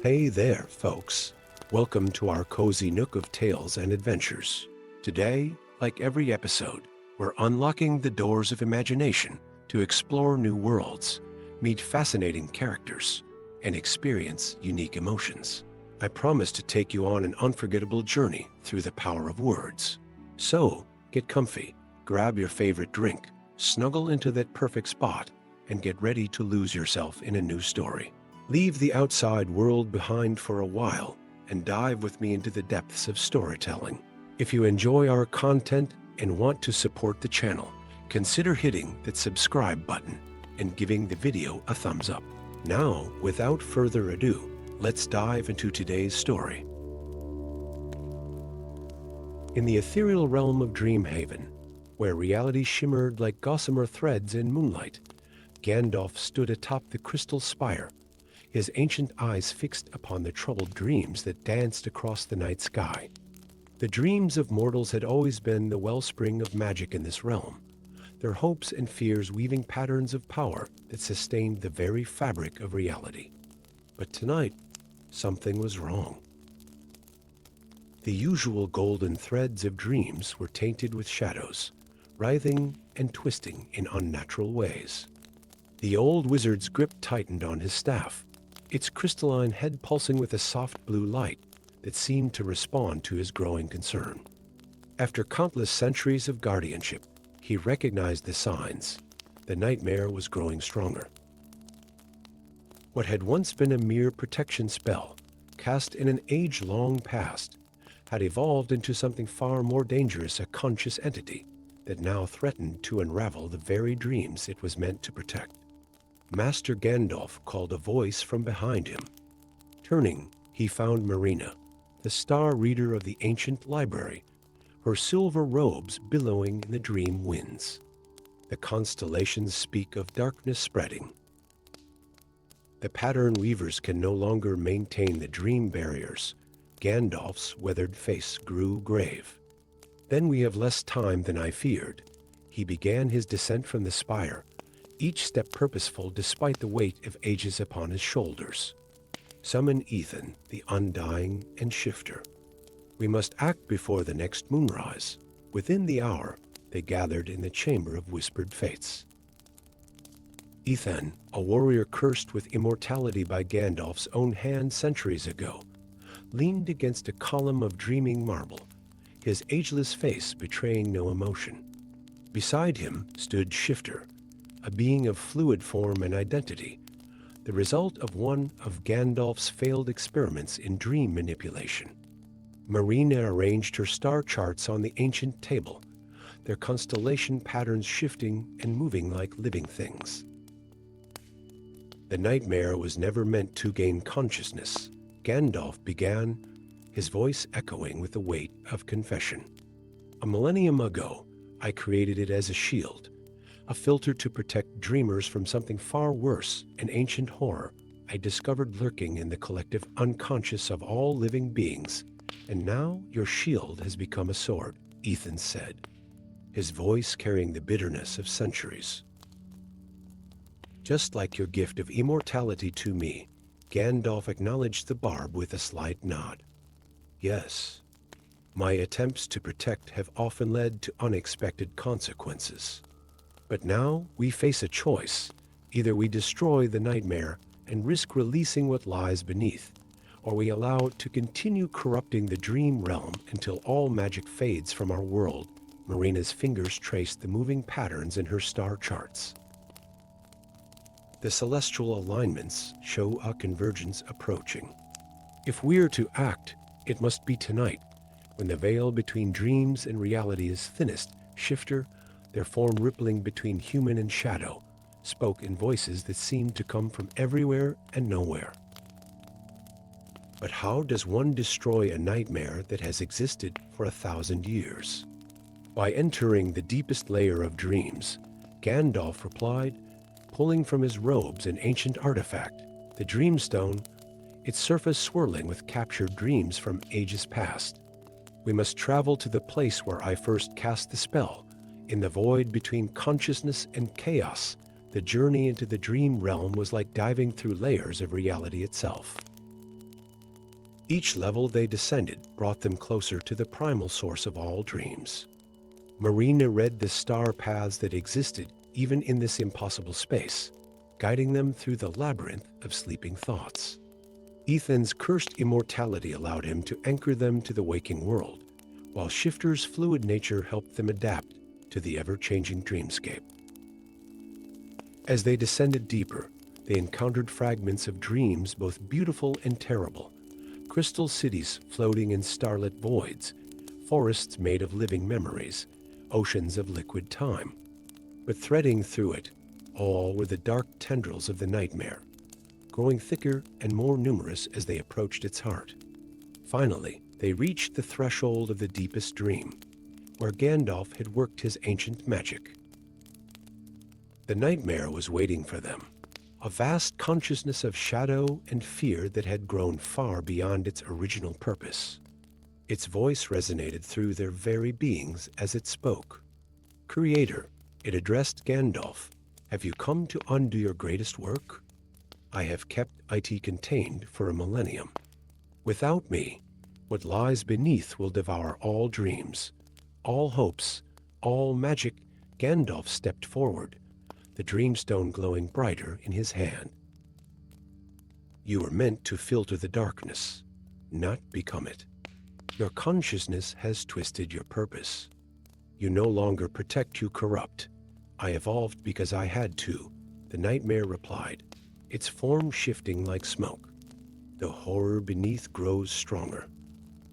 Hey there, folks. Welcome to our cozy nook of tales and adventures. Today, like every episode, we're unlocking the doors of imagination to explore new worlds, meet fascinating characters, and experience unique emotions. I promise to take you on an unforgettable journey through the power of words. So, get comfy, grab your favorite drink, snuggle into that perfect spot, and get ready to lose yourself in a new story. Leave the outside world behind for a while and dive with me into the depths of storytelling. If you enjoy our content and want to support the channel, consider hitting that subscribe button and giving the video a thumbs up. Now, without further ado, let's dive into today's story. In the ethereal realm of Dreamhaven, where reality shimmered like gossamer threads in moonlight, Gandalf stood atop the crystal spire, his ancient eyes fixed upon the troubled dreams that danced across the night sky. The dreams of mortals had always been the wellspring of magic in this realm, their hopes and fears weaving patterns of power that sustained the very fabric of reality. But tonight, something was wrong. The usual golden threads of dreams were tainted with shadows, writhing and twisting in unnatural ways. The old wizard's grip tightened on his staff, its crystalline head pulsing with a soft blue light that seemed to respond to his growing concern. After countless centuries of guardianship, he recognized the signs. The nightmare was growing stronger. What had once been a mere protection spell, cast in an age-long past, had evolved into something far more dangerous, a conscious entity that now threatened to unravel the very dreams it was meant to protect. Master Gandalf called a voice from behind him. Turning, he found Marina, the star reader of the ancient library, her silver robes billowing in the dream winds. The constellations speak of darkness spreading. The pattern weavers can no longer maintain the dream barriers. Gandalf's weathered face grew grave. Then we have less time than I feared. He began his descent from the spire, each step purposeful despite the weight of ages upon his shoulders. Summon Ethan, the Undying, and Shifter. We must act before the next moonrise. Within the hour, they gathered in the Chamber of Whispered Fates. Ethan, a warrior cursed with immortality by Gandalf's own hand centuries ago, leaned against a column of dreaming marble, his ageless face betraying no emotion. Beside him stood Shifter, a being of fluid form and identity, the result of one of Gandalf's failed experiments in dream manipulation. Marina arranged her star charts on the ancient table, their constellation patterns shifting and moving like living things. The nightmare was never meant to gain consciousness. Gandalf began, his voice echoing with the weight of confession. A millennium ago, I created it as a shield, a filter to protect dreamers from something far worse, an ancient horror I discovered lurking in the collective unconscious of all living beings. And now your shield has become a sword, Ethan said, his voice carrying the bitterness of centuries. Just like your gift of immortality to me, Gandalf acknowledged the barb with a slight nod. Yes, my attempts to protect have often led to unexpected consequences. But now we face a choice. Either we destroy the nightmare and risk releasing what lies beneath, or we allow it to continue corrupting the dream realm until all magic fades from our world. Marina's fingers traced the moving patterns in her star charts. The celestial alignments show a convergence approaching. If we're to act, it must be tonight, when the veil between dreams and reality is thinnest. Shifter, their form rippling between human and shadow, spoke in voices that seemed to come from everywhere and nowhere. But how does one destroy a nightmare that has existed for 1,000 years? By entering the deepest layer of dreams, Gandalf replied, pulling from his robes an ancient artifact, the Dreamstone, its surface swirling with captured dreams from ages past. We must travel to the place where I first cast the spell, in the void between consciousness and chaos. The journey into the dream realm was like diving through layers of reality itself. Each level they descended brought them closer to the primal source of all dreams. Marina read the star paths that existed even in this impossible space, guiding them through the labyrinth of sleeping thoughts. Ethan's cursed immortality allowed him to anchor them to the waking world, while Shifter's fluid nature helped them adapt to the ever-changing dreamscape. As they descended deeper, they encountered fragments of dreams both beautiful and terrible, crystal cities floating in starlit voids, forests made of living memories, oceans of liquid time. But threading through it, all were the dark tendrils of the nightmare, growing thicker and more numerous as they approached its heart. Finally, they reached the threshold of the deepest dream, where Gandalf had worked his ancient magic. The nightmare was waiting for them, a vast consciousness of shadow and fear that had grown far beyond its original purpose. Its voice resonated through their very beings as it spoke. "Creator," it addressed Gandalf, "have you come to undo your greatest work? I have kept it contained for a millennium. Without me, what lies beneath will devour all dreams, all hopes, all magic." Gandalf stepped forward, the dreamstone glowing brighter in his hand. "You were meant to filter the darkness, not become it. Your consciousness has twisted your purpose. You no longer protect, you corrupt. I evolved because I had to," the nightmare replied, its form shifting like smoke. "The horror beneath grows stronger.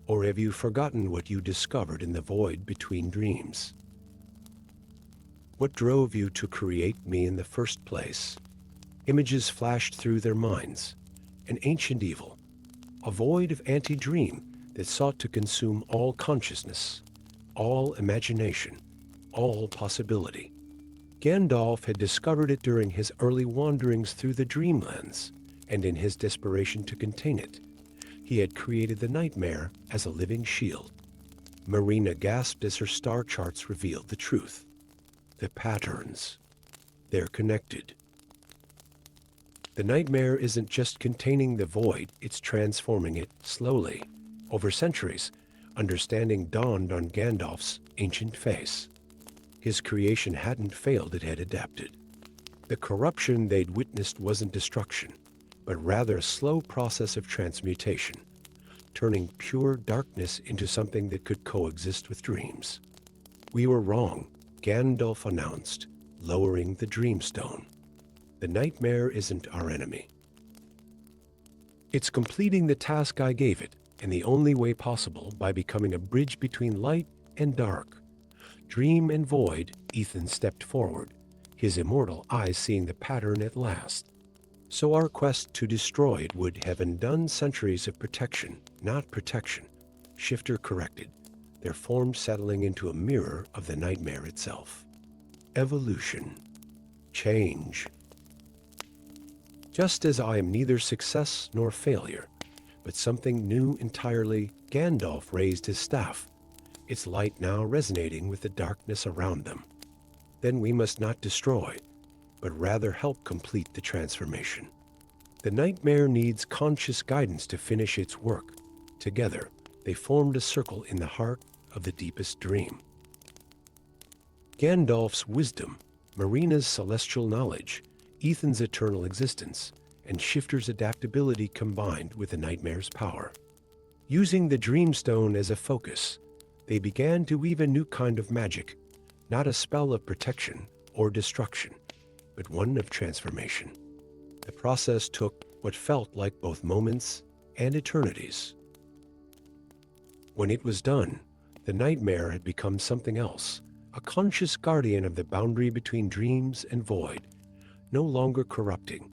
Or have you forgotten what you discovered in the void between dreams? What drove you to create me in the first place?" Images flashed through their minds. An ancient evil, a void of anti-dream that sought to consume all consciousness, all imagination, all possibility. Gandalf had discovered it during his early wanderings through the Dreamlands, and in his desperation to contain it, he had created the nightmare as a living shield. Marina gasped as her star charts revealed the truth. The patterns. They're connected. The nightmare isn't just containing the void, it's transforming it slowly. Over centuries, understanding dawned on Gandalf's ancient face. His creation hadn't failed, it had adapted. The corruption they'd witnessed wasn't destruction, but rather a slow process of transmutation, turning pure darkness into something that could coexist with dreams. "We were wrong," Gandalf announced, lowering the Dreamstone. "The nightmare isn't our enemy. It's completing the task I gave it, in the only way possible, by becoming a bridge between light and dark." Dream and void, Ethan stepped forward, his immortal eyes seeing the pattern at last. "So our quest to destroy it would have undone centuries of protection, not protection," Shifter corrected, their form settling into a mirror of the nightmare itself. "Evolution. Change. Just as I am neither success nor failure, but something new entirely." Gandalf raised his staff, its light now resonating with the darkness around them. "Then we must not destroy, but rather help complete the transformation. The nightmare needs conscious guidance to finish its work." Together, they formed a circle in the heart of the deepest dream. Gandalf's wisdom, Marina's celestial knowledge, Ethan's eternal existence, and Shifter's adaptability combined with the nightmare's power. Using the Dreamstone as a focus, they began to weave a new kind of magic, not a spell of protection or destruction, but one of transformation. The process took what felt like both moments and eternities. When it was done, the nightmare had become something else, a conscious guardian of the boundary between dreams and void, no longer corrupting,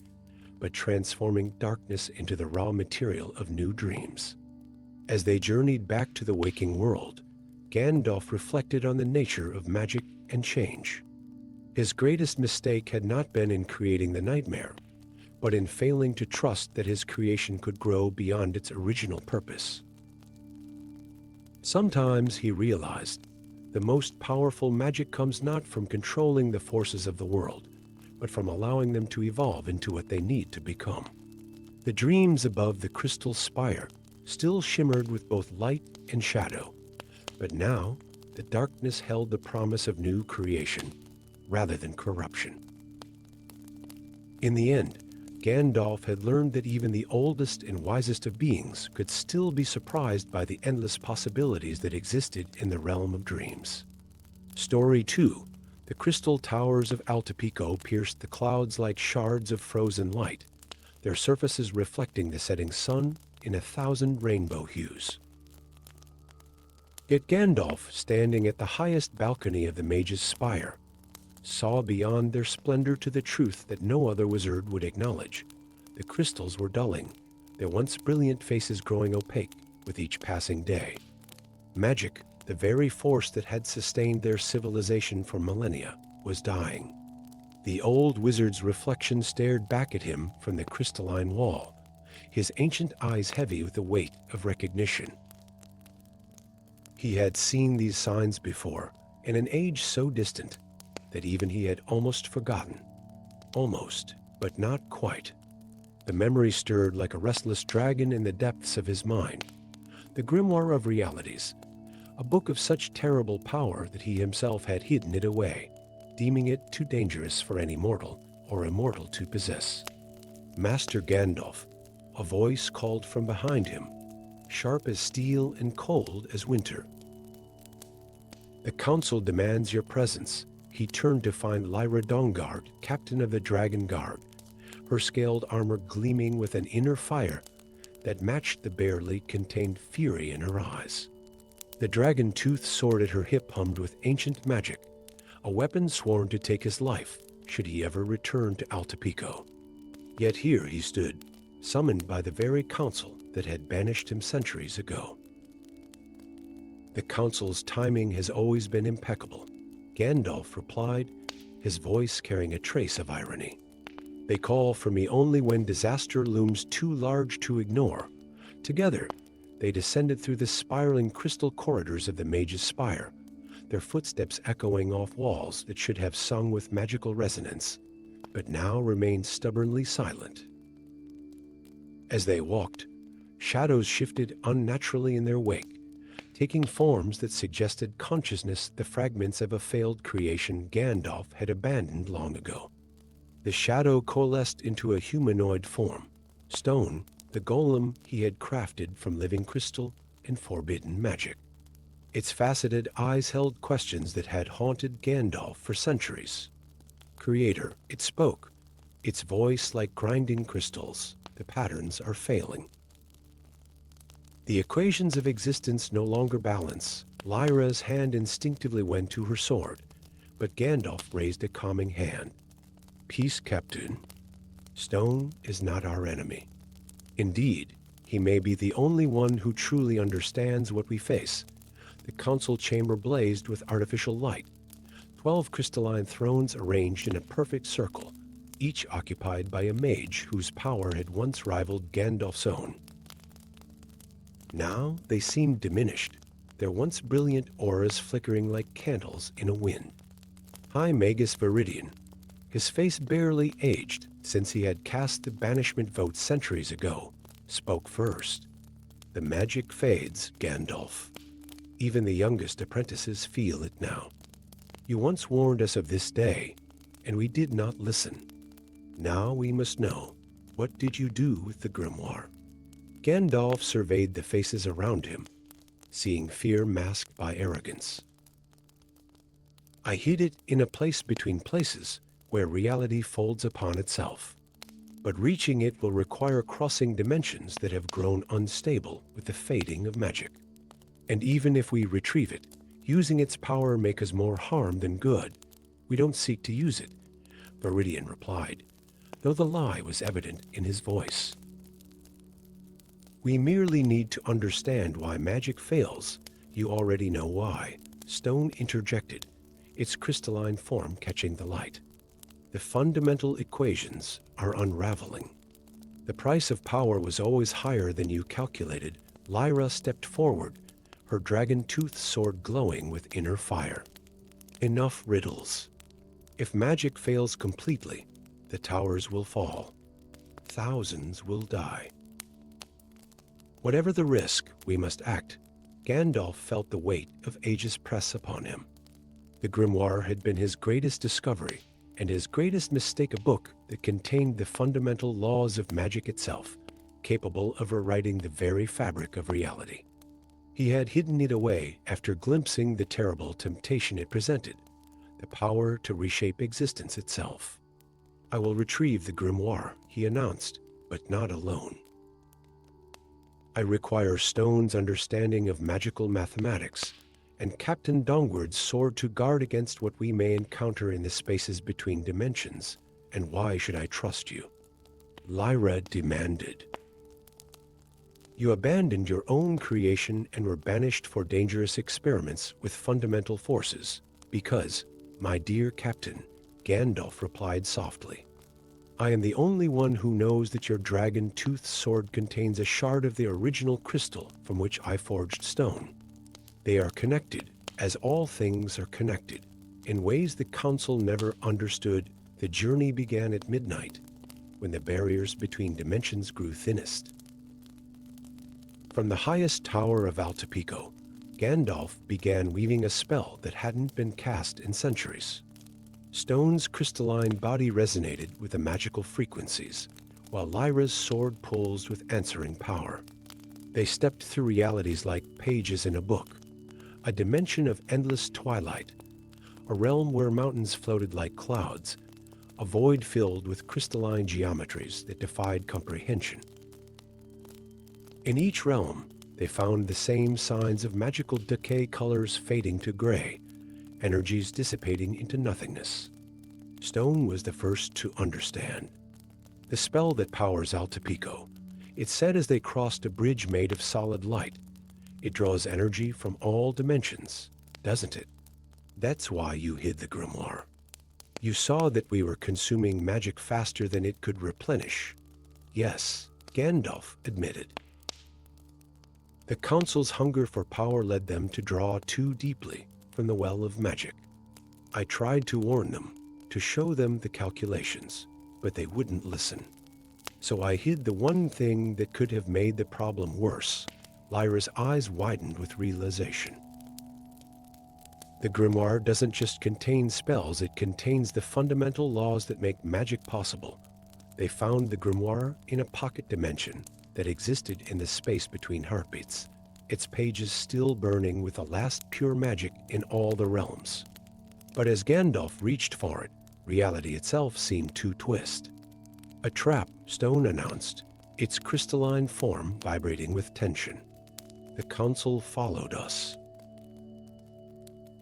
but transforming darkness into the raw material of new dreams. As they journeyed back to the waking world, Gandalf reflected on the nature of magic and change. His greatest mistake had not been in creating the nightmare, but in failing to trust that his creation could grow beyond its original purpose. Sometimes, he realized, the most powerful magic comes not from controlling the forces of the world, but from allowing them to evolve into what they need to become. The dreams above the crystal spire, still shimmered with both light and shadow. But now, the darkness held the promise of new creation, rather than corruption. In the end, Gandalf had learned that even the oldest and wisest of beings could still be surprised by the endless possibilities that existed in the realm of dreams. Story 2. The crystal towers of Alapo pierced the clouds like shards of frozen light, their surfaces reflecting the setting sun in 1,000 rainbow hues. Yet Gandalf, standing at the highest balcony of the mage's spire, saw beyond their splendor to the truth that no other wizard would acknowledge. The crystals were dulling, their once brilliant faces growing opaque with each passing day. Magic, the very force that had sustained their civilization for millennia, was dying. The old wizard's reflection stared back at him from the crystalline wall, his ancient eyes heavy with the weight of recognition. He had seen these signs before, in an age so distant that even he had almost forgotten. Almost, but not quite. The memory stirred like a restless dragon in the depths of his mind. The Grimoire of Realities, a book of such terrible power that he himself had hidden it away, deeming it too dangerous for any mortal or immortal to possess. Master Gandalf, a voice called from behind him, sharp as steel and cold as winter. The council demands your presence. He turned to find Lyra Dongard, captain of the Dragon Guard, her scaled armor gleaming with an inner fire that matched the barely contained fury in her eyes. The dragon-toothed sword at her hip hummed with ancient magic, a weapon sworn to take his life should he ever return to Alapo. Yet here he stood, summoned by the very council that had banished him centuries ago. The council's timing has always been impeccable, Gandalf replied, his voice carrying a trace of irony. They call for me only when disaster looms too large to ignore. Together, they descended through the spiraling crystal corridors of the mage's spire, their footsteps echoing off walls that should have sung with magical resonance, but now remained stubbornly silent. As they walked, shadows shifted unnaturally in their wake, taking forms that suggested consciousness, the fragments of a failed creation Gandalf had abandoned long ago. The shadow coalesced into a humanoid form, stone, the golem he had crafted from living crystal and forbidden magic. Its faceted eyes held questions that had haunted Gandalf for centuries. Creator, it spoke, its voice like grinding crystals. The patterns are failing. The equations of existence no longer balance. Lyra's hand instinctively went to her sword, but Gandalf raised a calming hand. Peace, Captain. Stone is not our enemy. Indeed, he may be the only one who truly understands what we face. The council chamber blazed with artificial light. 12 crystalline thrones arranged in a perfect circle, each occupied by a mage whose power had once rivaled Gandalf's own. Now they seemed diminished, their once brilliant auras flickering like candles in a wind. High Magus Viridian, his face barely aged since he had cast the banishment vote centuries ago, spoke first. The magic fades, Gandalf. Even the youngest apprentices feel it now. You once warned us of this day, and we did not listen. Now we must know, what did you do with the grimoire? Gandalf surveyed the faces around him, seeing fear masked by arrogance. I hid it in a place between places where reality folds upon itself. But reaching it will require crossing dimensions that have grown unstable with the fading of magic. And even if we retrieve it, using its power make us more harm than good. We don't seek to use it, Viridian replied, though the lie was evident in his voice. We merely need to understand why magic fails. You already know why. Stone interjected, its crystalline form catching the light. The fundamental equations are unraveling. The price of power was always higher than you calculated. Lyra stepped forward, her dragon-toothed sword glowing with inner fire. Enough riddles. If magic fails completely, the towers will fall. Thousands will die. Whatever the risk, we must act. Gandalf felt the weight of ages press upon him. The grimoire had been his greatest discovery, and his greatest mistake, a book that contained the fundamental laws of magic itself, capable of rewriting the very fabric of reality. He had hidden it away after glimpsing the terrible temptation it presented, the power to reshape existence itself. "I will retrieve the grimoire," he announced, "but not alone. I require Stone's understanding of magical mathematics, and Captain Dongward's sword to guard against what we may encounter in the spaces between dimensions. And why should I trust you?" Lyra demanded. "You abandoned your own creation and were banished for dangerous experiments with fundamental forces, because, my dear Captain," Gandalf replied softly, "I am the only one who knows that your dragon-toothed sword contains a shard of the original crystal from which I forged stone. They are connected, as all things are connected. In ways the Council never understood, the journey began at midnight, when the barriers between dimensions grew thinnest." From the highest tower of Altapico, Gandalf began weaving a spell that hadn't been cast in centuries. Stone's crystalline body resonated with the magical frequencies, while Lyra's sword pulsed with answering power. They stepped through realities like pages in a book, a dimension of endless twilight, a realm where mountains floated like clouds, a void filled with crystalline geometries that defied comprehension. In each realm, they found the same signs of magical decay, colors fading to gray, energies dissipating into nothingness. Stone was the first to understand. The spell that powers Altapico, it said as they crossed a bridge made of solid light, it draws energy from all dimensions, doesn't it? That's why you hid the grimoire. You saw that we were consuming magic faster than it could replenish. Yes, Gandalf admitted. The Council's hunger for power led them to draw too deeply from the well of magic. I tried to warn them, to show them the calculations, but they wouldn't listen. So I hid the one thing that could have made the problem worse. Lyra's eyes widened with realization. The grimoire doesn't just contain spells, it contains the fundamental laws that make magic possible. They found the grimoire in a pocket dimension that existed in the space between heartbeats, its pages still burning with the last pure magic in all the realms. But as Gandalf reached for it, reality itself seemed to twist. "A trap," Stone announced, its crystalline form vibrating with tension. The Council followed us.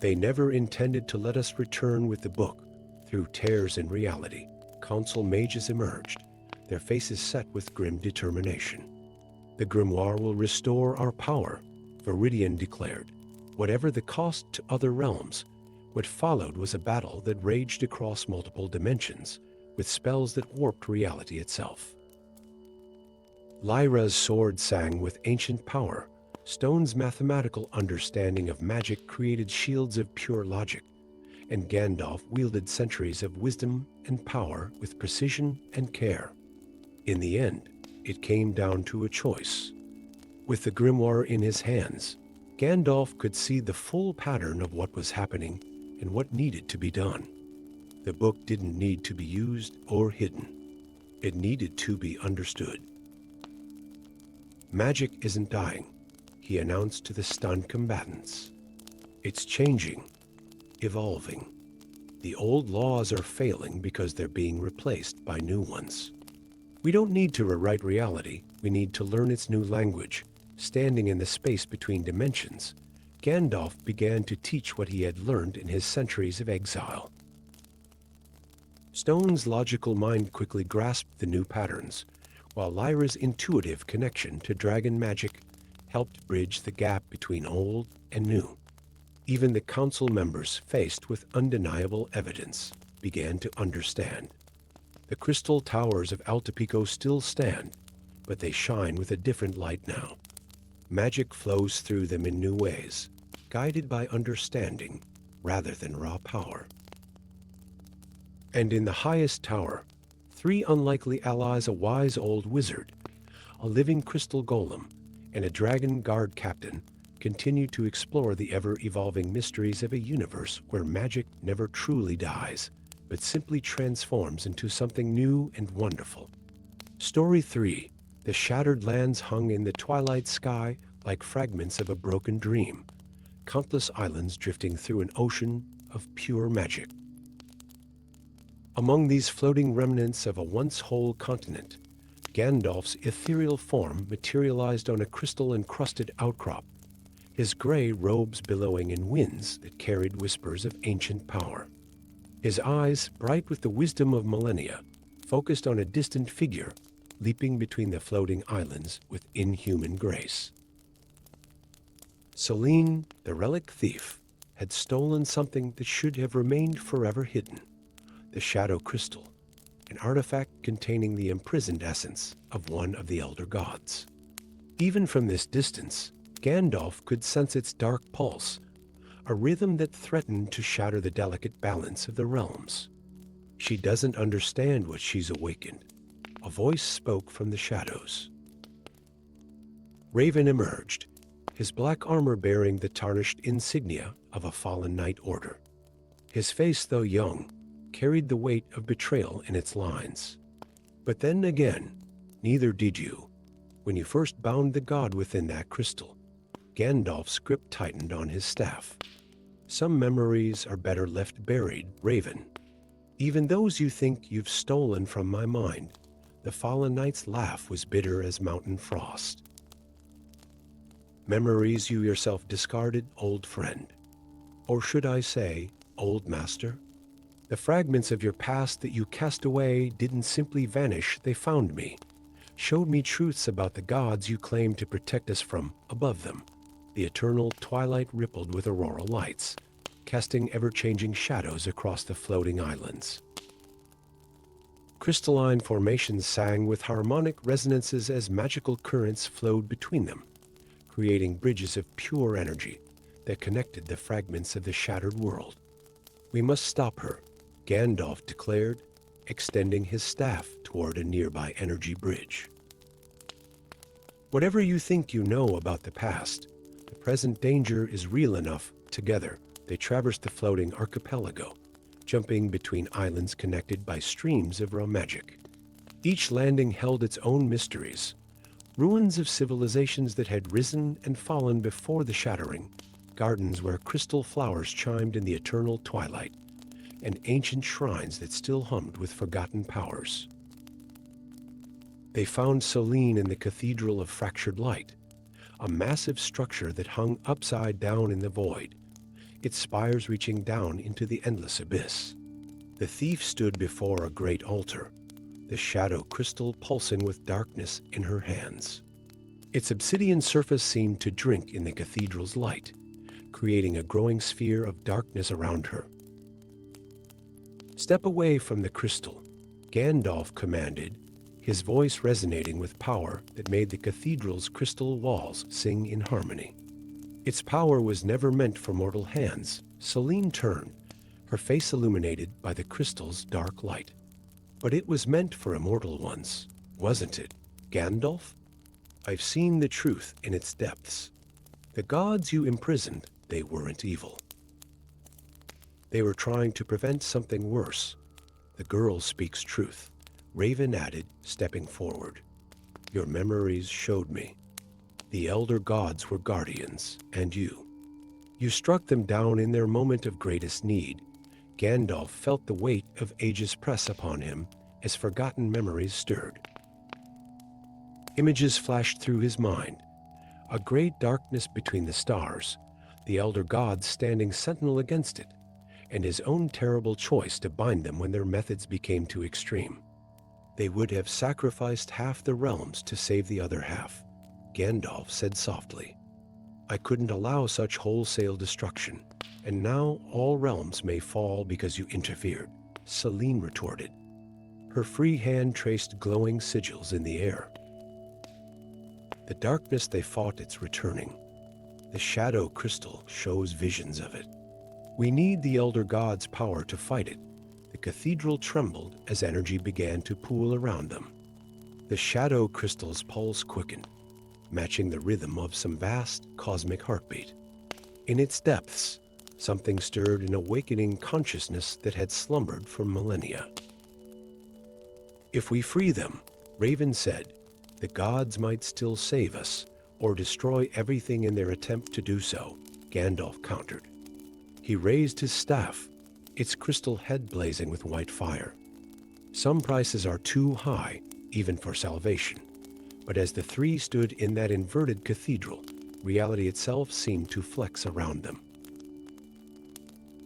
They never intended to let us return with the book. Through tears in reality, Council mages emerged, their faces set with grim determination. "The grimoire will restore our power," Viridian declared, "whatever the cost to other realms." What followed was a battle that raged across multiple dimensions, with spells that warped reality itself. Lyra's sword sang with ancient power. Stone's mathematical understanding of magic created shields of pure logic, and Gandalf wielded centuries of wisdom and power with precision and care. In the end, it came down to a choice. With the grimoire in his hands, Gandalf could see the full pattern of what was happening and what needed to be done. The book didn't need to be used or hidden. It needed to be understood. "Magic isn't dying," he announced to the stunned combatants. "It's changing, evolving. The old laws are failing because they're being replaced by new ones. We don't need to rewrite reality, we need to learn its new language." Standing in the space between dimensions, Gandalf began to teach what he had learned in his centuries of exile. Stone's logical mind quickly grasped the new patterns, while Lyra's intuitive connection to dragon magic helped bridge the gap between old and new. Even the Council members, faced with undeniable evidence, began to understand. The crystal towers of Altapico still stand, but they shine with a different light now. Magic flows through them in new ways, guided by understanding rather than raw power. And in the highest tower, three unlikely allies: a wise old wizard, a living crystal golem, and a dragon guard captain, continue to explore the ever-evolving mysteries of a universe where magic never truly dies, but simply transforms into something new and wonderful. Story 3. The shattered lands hung in the twilight sky like fragments of a broken dream, countless islands drifting through an ocean of pure magic. Among these floating remnants of a once whole continent, Gandalf's ethereal form materialized on a crystal-encrusted outcrop, his gray robes billowing in winds that carried whispers of ancient power. His eyes, bright with the wisdom of millennia, focused on a distant figure leaping between the floating islands with inhuman grace. Selene, the relic thief, had stolen something that should have remained forever hidden: the Shadow Crystal, an artifact containing the imprisoned essence of one of the Elder Gods. Even from this distance, Gandalf could sense its dark pulse, a rhythm that threatened to shatter the delicate balance of the realms. "She doesn't understand what she's awakened," a voice spoke from the shadows. Raven emerged, his black armor bearing the tarnished insignia of a fallen knight order. His face, though young, carried the weight of betrayal in its lines. "But then again, neither did you, when you first bound the god within that crystal." Gandalf's grip tightened on his staff. "Some memories are better left buried, Raven. Even those you think you've stolen from my mind." The fallen knight's laugh was bitter as mountain frost. "Memories you yourself discarded, old friend. Or should I say, old master? The fragments of your past that you cast away didn't simply vanish, they found me, showed me truths about the gods you claimed to protect us from above them." The eternal twilight rippled with aurora lights, casting ever-changing shadows across the floating islands. Crystalline formations sang with harmonic resonances as magical currents flowed between them, creating bridges of pure energy that connected the fragments of the shattered world. "We must stop her," Gandalf declared, extending his staff toward a nearby energy bridge. "Whatever you think you know about the past, the present danger is real enough." Together, they traversed the floating archipelago, jumping between islands connected by streams of raw magic. Each landing held its own mysteries, ruins of civilizations that had risen and fallen before the shattering, gardens where crystal flowers chimed in the eternal twilight, and ancient shrines that still hummed with forgotten powers. They found Selene in the Cathedral of Fractured Light, a massive structure that hung upside down in the void, its spires reaching down into the endless abyss. The thief stood before a great altar, the shadow crystal pulsing with darkness in her hands. Its obsidian surface seemed to drink in the cathedral's light, creating a growing sphere of darkness around her. "Step away from the crystal," Gandalf commanded, his voice resonating with power that made the cathedral's crystal walls sing in harmony. Its power was never meant for mortal hands. Selene turned, her face illuminated by the crystal's dark light. "But it was meant for immortal ones, wasn't it, Gandalf? I've seen the truth in its depths. The gods you imprisoned, they weren't evil. They were trying to prevent something worse." "The girl speaks truth," Raven added, stepping forward. "Your memories showed me. The elder gods were guardians, and you struck them down in their moment of greatest need." Gandalf felt the weight of ages press upon him as forgotten memories stirred. Images flashed through his mind, a great darkness between the stars, the elder gods standing sentinel against it, and his own terrible choice to bind them when their methods became too extreme. "They would have sacrificed half the realms to save the other half," Gandalf said softly. "I couldn't allow such wholesale destruction, and now all realms may fall because you interfered," Selene retorted. Her free hand traced glowing sigils in the air. "The darkness they fought, it's returning. The shadow crystal shows visions of it. We need the elder god's power to fight it." The cathedral trembled as energy began to pool around them. The shadow crystal's pulse quickened, matching the rhythm of some vast cosmic heartbeat. In its depths, something stirred an awakening consciousness that had slumbered for millennia. If we free them, Raven said, the gods might still save us, or destroy everything in their attempt to do so, Gandalf countered. He raised his staff, its crystal head blazing with white fire. Some prices are too high, even for salvation. But as the three stood in that inverted cathedral, reality itself seemed to flex around them.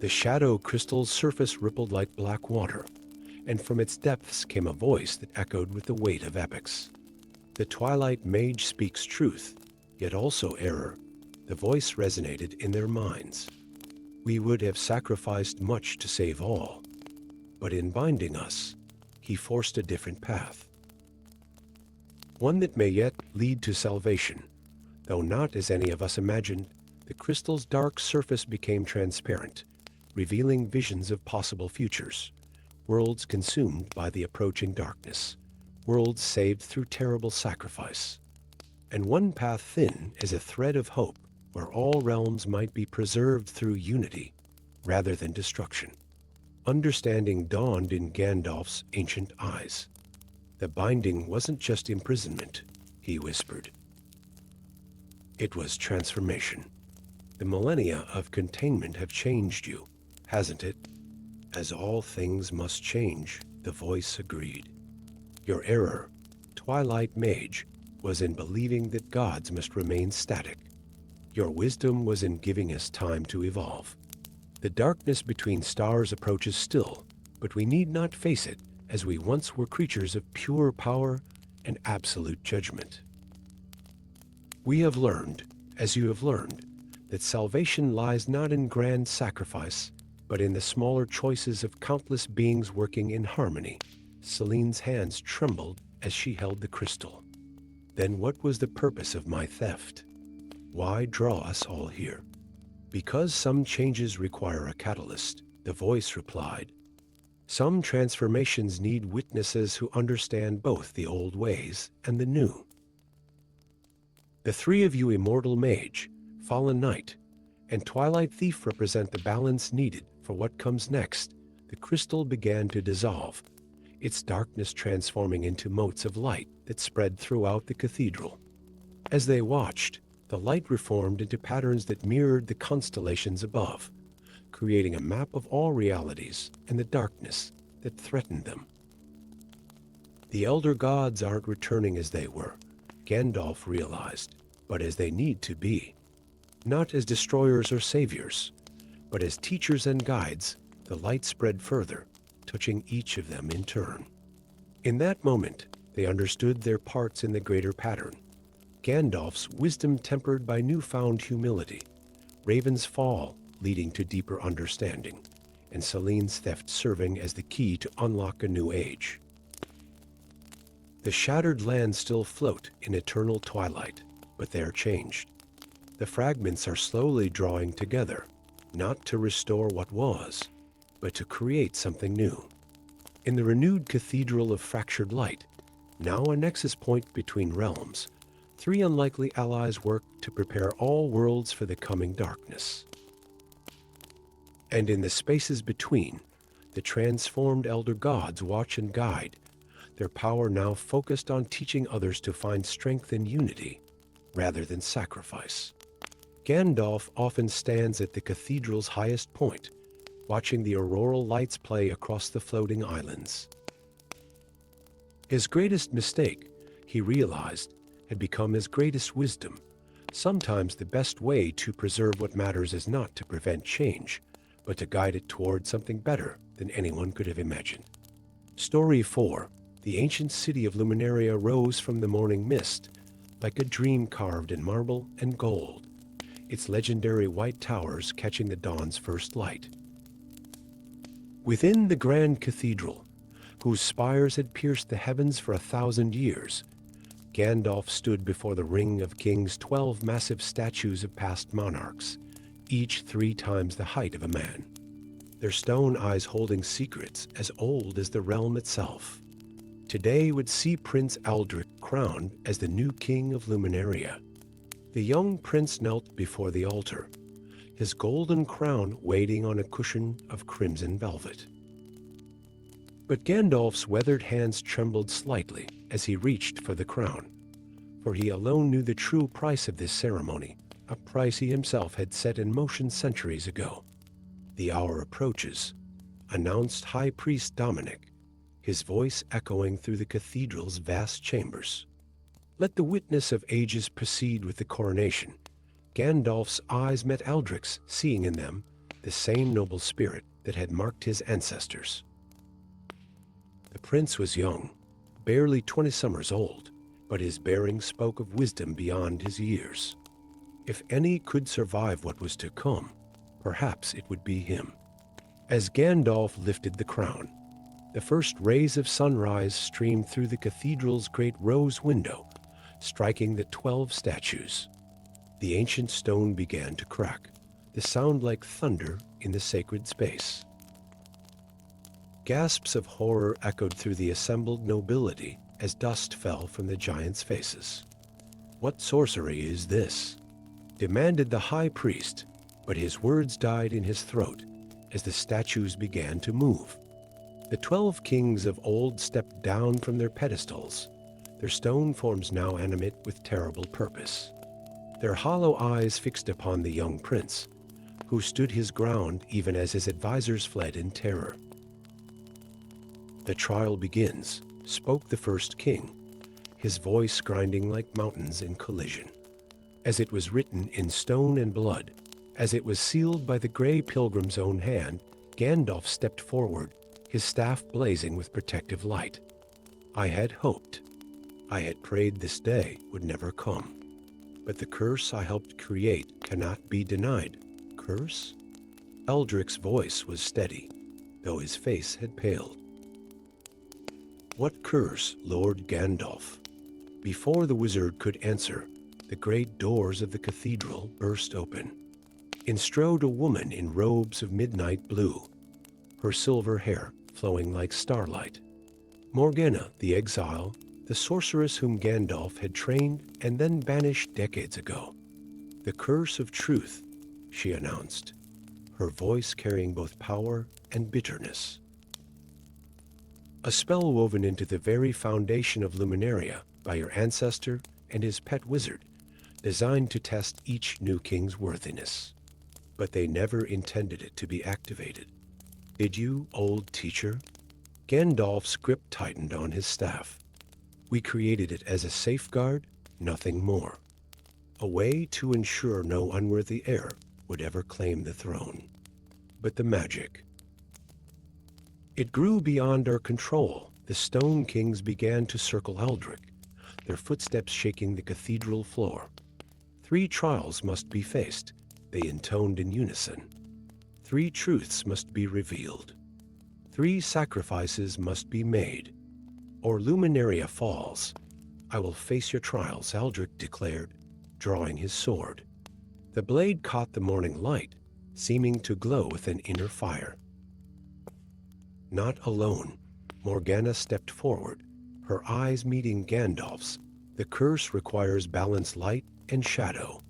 The shadow crystal's surface rippled like black water, and from its depths came a voice that echoed with the weight of epics. The Twilight Mage speaks truth, yet also error. The voice resonated in their minds. We would have sacrificed much to save all, but in binding us, he forced a different path. One that may yet lead to salvation, though not as any of us imagined. The crystal's dark surface became transparent, revealing visions of possible futures, worlds consumed by the approaching darkness, worlds saved through terrible sacrifice, and one path thin as a thread of hope where all realms might be preserved through unity rather than destruction. Understanding dawned in Gandalf's ancient eyes. The binding wasn't just imprisonment, he whispered. It was transformation. The millennia of containment have changed you, hasn't it? As all things must change, the voice agreed. Your error, Twilight Mage, was in believing that gods must remain static. Your wisdom was in giving us time to evolve. The darkness between stars approaches still, but we need not face it, as we once were creatures of pure power and absolute judgment. We have learned, as you have learned, that salvation lies not in grand sacrifice, but in the smaller choices of countless beings working in harmony. Celine's hands trembled as she held the crystal. Then what was the purpose of my theft? Why draw us all here? Because some changes require a catalyst, the voice replied. Some transformations need witnesses who understand both the old ways and the new. The three of you, Immortal Mage, Fallen Knight, and Twilight Thief, represent the balance needed for what comes next. The crystal began to dissolve, its darkness transforming into motes of light that spread throughout the cathedral. As they watched, the light reformed into patterns that mirrored the constellations above, creating a map of all realities and the darkness that threatened them. The elder gods aren't returning as they were, Gandalf realized, but as they need to be. Not as destroyers or saviors, but as teachers and guides. The light spread further, touching each of them in turn. In that moment, they understood their parts in the greater pattern. Gandalf's wisdom tempered by newfound humility, Raven's fall leading to deeper understanding, and Celine's theft serving as the key to unlock a new age. The shattered lands still float in eternal twilight, but they are changed. The fragments are slowly drawing together, not to restore what was, but to create something new. In the renewed cathedral of fractured light, now a nexus point between realms, three unlikely allies work to prepare all worlds for the coming darkness. And in the spaces between, the transformed elder gods watch and guide, their power now focused on teaching others to find strength in unity rather than sacrifice. Gandalf often stands at the cathedral's highest point, watching the auroral lights play across the floating islands. His greatest mistake, he realized, had become his greatest wisdom. Sometimes the best way to preserve what matters is not to prevent change, but to guide it toward something better than anyone could have imagined. Story 4. The ancient city of Luminaria rose from the morning mist, like a dream carved in marble and gold, its legendary white towers catching the dawn's first light. Within the grand cathedral, whose spires had pierced the heavens for 1,000 years, Gandalf stood before the ring of kings, 12 massive statues of past monarchs, each 3 times the height of a man, their stone eyes holding secrets as old as the realm itself. Today would see Prince Aldrich crowned as the new king of Luminaria. The young prince knelt before the altar, his golden crown waiting on a cushion of crimson velvet. But Gandalf's weathered hands trembled slightly as he reached for the crown, for he alone knew the true price of this ceremony, a price he himself had set in motion centuries ago. "The hour approaches," announced High Priest Dominic, his voice echoing through the cathedral's vast chambers. "Let the witness of ages proceed with the coronation." Gandalf's eyes met Aldric's, seeing in them the same noble spirit that had marked his ancestors. The prince was young, barely 20 summers old, but his bearing spoke of wisdom beyond his years. If any could survive what was to come, perhaps it would be him. As Gandalf lifted the crown, the first rays of sunrise streamed through the cathedral's great rose window, striking the 12 statues. The ancient stone began to crack, the sound like thunder in the sacred space. Gasps of horror echoed through the assembled nobility as dust fell from the giants' faces. "What sorcery is this?" demanded the high priest, but his words died in his throat as the statues began to move. The 12 kings of old stepped down from their pedestals, their stone forms now animate with terrible purpose. Their hollow eyes fixed upon the young prince, who stood his ground even as his advisors fled in terror. "The trial begins," spoke the first king, his voice grinding like mountains in collision. As it was written in stone and blood, as it was sealed by the gray pilgrim's own hand, Gandalf stepped forward, his staff blazing with protective light. "I had hoped, I had prayed this day would never come. But the curse I helped create cannot be denied." "Curse?" Eldric's voice was steady, though his face had paled. "What curse, Lord Gandalf?" Before the wizard could answer, the great doors of the cathedral burst open. In strode a woman in robes of midnight blue, her silver hair flowing like starlight. Morgana, the exile, the sorceress whom Gandalf had trained and then banished decades ago. "The curse of truth," she announced, her voice carrying both power and bitterness. "A spell woven into the very foundation of Luminaria by your ancestor and his pet wizard, designed to test each new king's worthiness. But they never intended it to be activated. Did you, old teacher?" Gandalf's grip tightened on his staff. "We created it as a safeguard, nothing more. A way to ensure no unworthy heir would ever claim the throne. But the magic. It grew beyond our control. The Stone Kings began to circle Aldrich, their footsteps shaking the cathedral floor. 3 trials must be faced," they intoned in unison. 3 truths must be revealed. 3 sacrifices must be made, or Luminaria falls. "I will face your trials," Aldrich declared, drawing his sword. The blade caught the morning light, seeming to glow with an inner fire. Not alone, Morgana stepped forward, her eyes meeting Gandalf's. "The curse requires balanced light and shadow,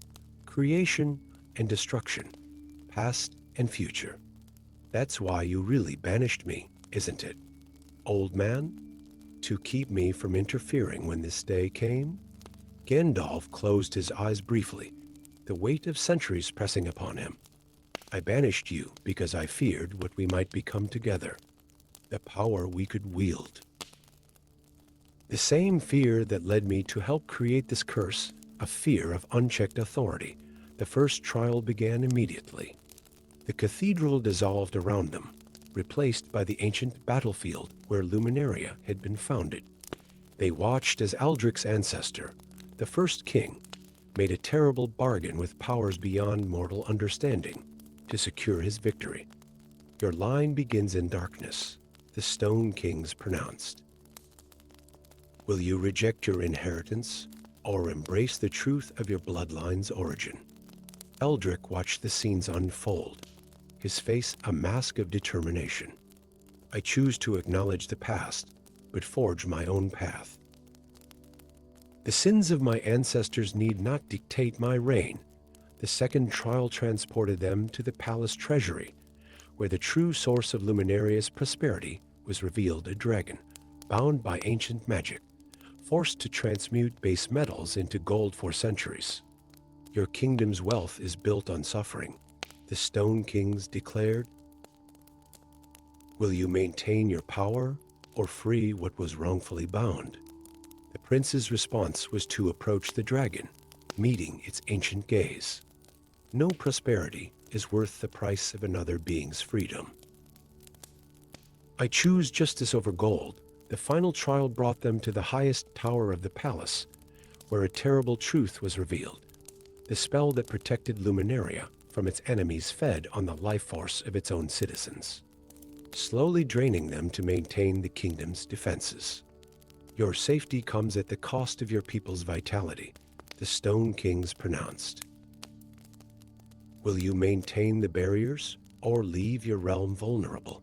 creation and destruction, past and future. That's why you really banished me, isn't it, old man? To keep me from interfering when this day came?" Gandalf closed his eyes briefly, the weight of centuries pressing upon him. "I banished you because I feared what we might become together, the power we could wield. The same fear that led me to help create this curse, a fear of unchecked authority." The first trial began immediately. The cathedral dissolved around them, replaced by the ancient battlefield where Luminaria had been founded. They watched as Aldrich's ancestor, the first king, made a terrible bargain with powers beyond mortal understanding to secure his victory. "Your line begins in darkness," the Stone Kings pronounced. "Will you reject your inheritance or embrace the truth of your bloodline's origin?" Eldrick watched the scenes unfold, his face a mask of determination. "I choose to acknowledge the past, but forge my own path." The sins of my ancestors need not dictate my reign. The second trial transported them to the palace treasury, where the true source of Luminaria's prosperity was revealed: a dragon, bound by ancient magic, forced to transmute base metals into gold for centuries. Your kingdom's wealth is built on suffering, the Stone Kings declared. Will you maintain your power or free what was wrongfully bound? The prince's response was to approach the dragon, meeting its ancient gaze. No prosperity is worth the price of another being's freedom. I choose justice over gold. The final trial brought them to the highest tower of the palace, where a terrible truth was revealed. The spell that protected Luminaria from its enemies fed on the life force of its own citizens, slowly draining them to maintain the kingdom's defenses. Your safety comes at the cost of your people's vitality, the Stone Kings pronounced. Will you maintain the barriers or leave your realm vulnerable?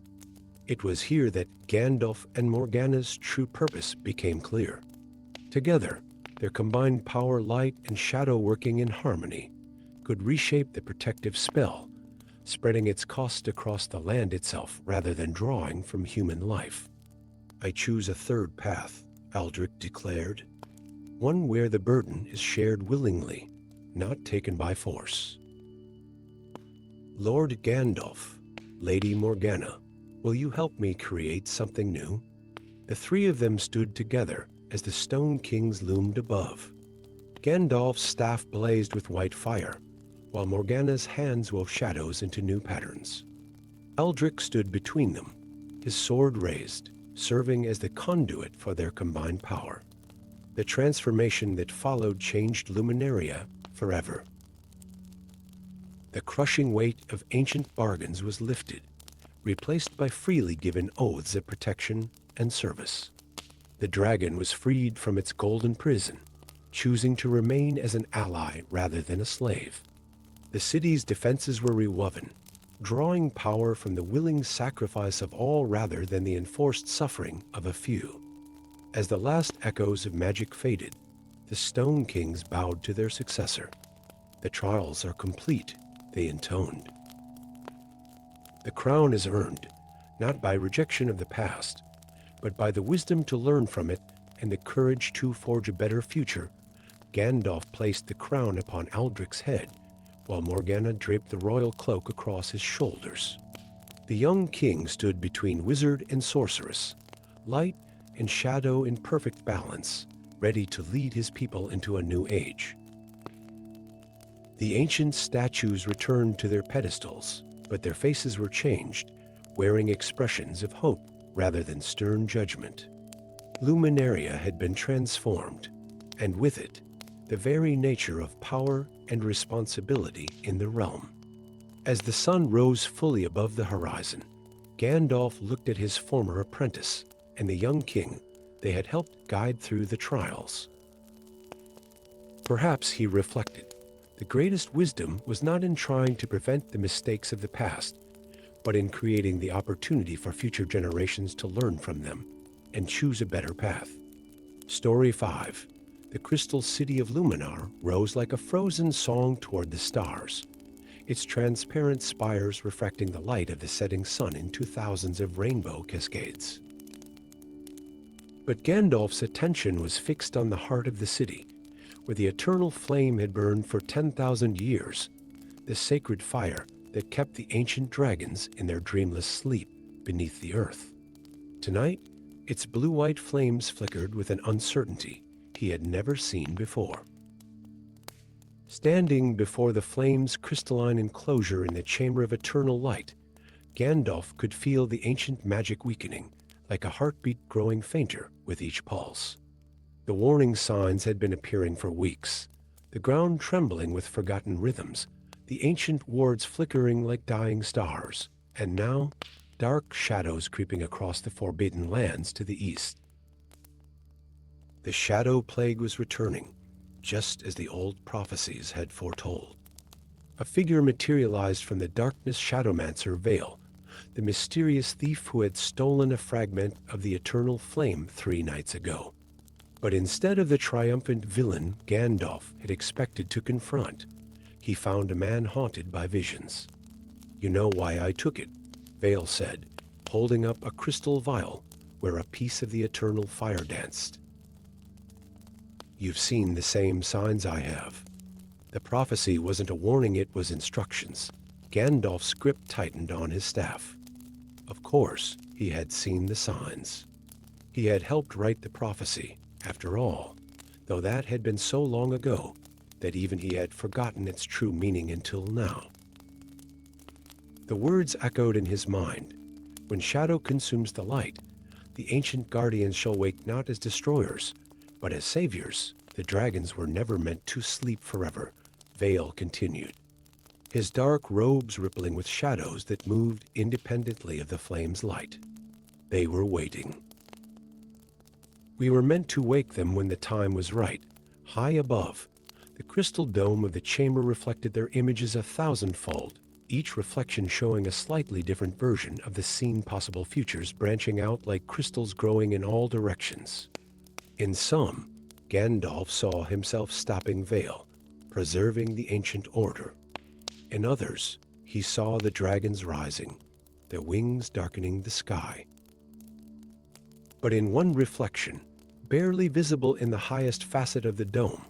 It was here that Gandalf and Morgana's true purpose became clear. Together, their combined power, light, and shadow working in harmony could reshape the protective spell, spreading its cost across the land itself rather than drawing from human life. I choose a third path, Aldrich declared, one where the burden is shared willingly, not taken by force. Lord Gandalf, Lady Morgana, will you help me create something new? The three of them stood together as the Stone Kings loomed above. Gandalf's staff blazed with white fire, while Morgana's hands wove shadows into new patterns. Aldrich stood between them, his sword raised, serving as the conduit for their combined power. The transformation that followed changed Luminaria forever. The crushing weight of ancient bargains was lifted, replaced by freely given oaths of protection and service. The dragon was freed from its golden prison, choosing to remain as an ally rather than a slave. The city's defenses were rewoven, drawing power from the willing sacrifice of all rather than the enforced suffering of a few. As the last echoes of magic faded, the Stone Kings bowed to their successor. The trials are complete, they intoned. The crown is earned, not by rejection of the past, but by the wisdom to learn from it and the courage to forge a better future. Gandalf placed the crown upon Aldrich's head, while Morgana draped the royal cloak across his shoulders. The young king stood between wizard and sorceress, light and shadow in perfect balance, ready to lead his people into a new age. The ancient statues returned to their pedestals, but their faces were changed, wearing expressions of hope rather than stern judgment. Luminaria had been transformed, and with it, the very nature of power and responsibility in the realm. As the sun rose fully above the horizon, Gandalf looked at his former apprentice and the young king they had helped guide through the trials. Perhaps, he reflected, the greatest wisdom was not in trying to prevent the mistakes of the past, but in creating the opportunity for future generations to learn from them and choose a better path. Story 5. The crystal city of Luminar rose like a frozen song toward the stars, its transparent spires reflecting the light of the setting sun into thousands of rainbow cascades. But Gandalf's attention was fixed on the heart of the city, where the eternal flame had burned for 10,000 years, the sacred fire that kept the ancient dragons in their dreamless sleep beneath the earth. Tonight, its blue-white flames flickered with an uncertainty he had never seen before. Standing before the flame's crystalline enclosure in the Chamber of Eternal Light, Gandalf could feel the ancient magic weakening, like a heartbeat growing fainter with each pulse. The warning signs had been appearing for weeks, the ground trembling with forgotten rhythms, the ancient wards flickering like dying stars, and now, dark shadows creeping across the forbidden lands to the east. The shadow plague was returning, just as the old prophecies had foretold. A figure materialized from the darkness Shadowmancer veil, the mysterious thief who had stolen a fragment of the eternal flame 3 nights ago. But instead of the triumphant villain Gandalf had expected to confront, he found a man haunted by visions. "You know why I took it," Vale said, holding up a crystal vial where a piece of the eternal fire danced. "You've seen the same signs I have." The prophecy wasn't a warning, it was instructions. Gandalf's grip tightened on his staff. Of course, he had seen the signs. He had helped write the prophecy, after all, though that had been so long ago that even he had forgotten its true meaning until now. The words echoed in his mind. When shadow consumes the light, the ancient guardians shall wake not as destroyers, but as saviors. The dragons were never meant to sleep forever, Vale continued, his dark robes rippling with shadows that moved independently of the flame's light. They were waiting. We were meant to wake them when the time was right. High above, the crystal dome of the chamber reflected their images 1,000-fold, each reflection showing a slightly different version of the seen possible futures, branching out like crystals growing in all directions. In some, Gandalf saw himself stopping Vale, preserving the ancient order. In others, he saw the dragons rising, their wings darkening the sky. But in one reflection, barely visible in the highest facet of the dome,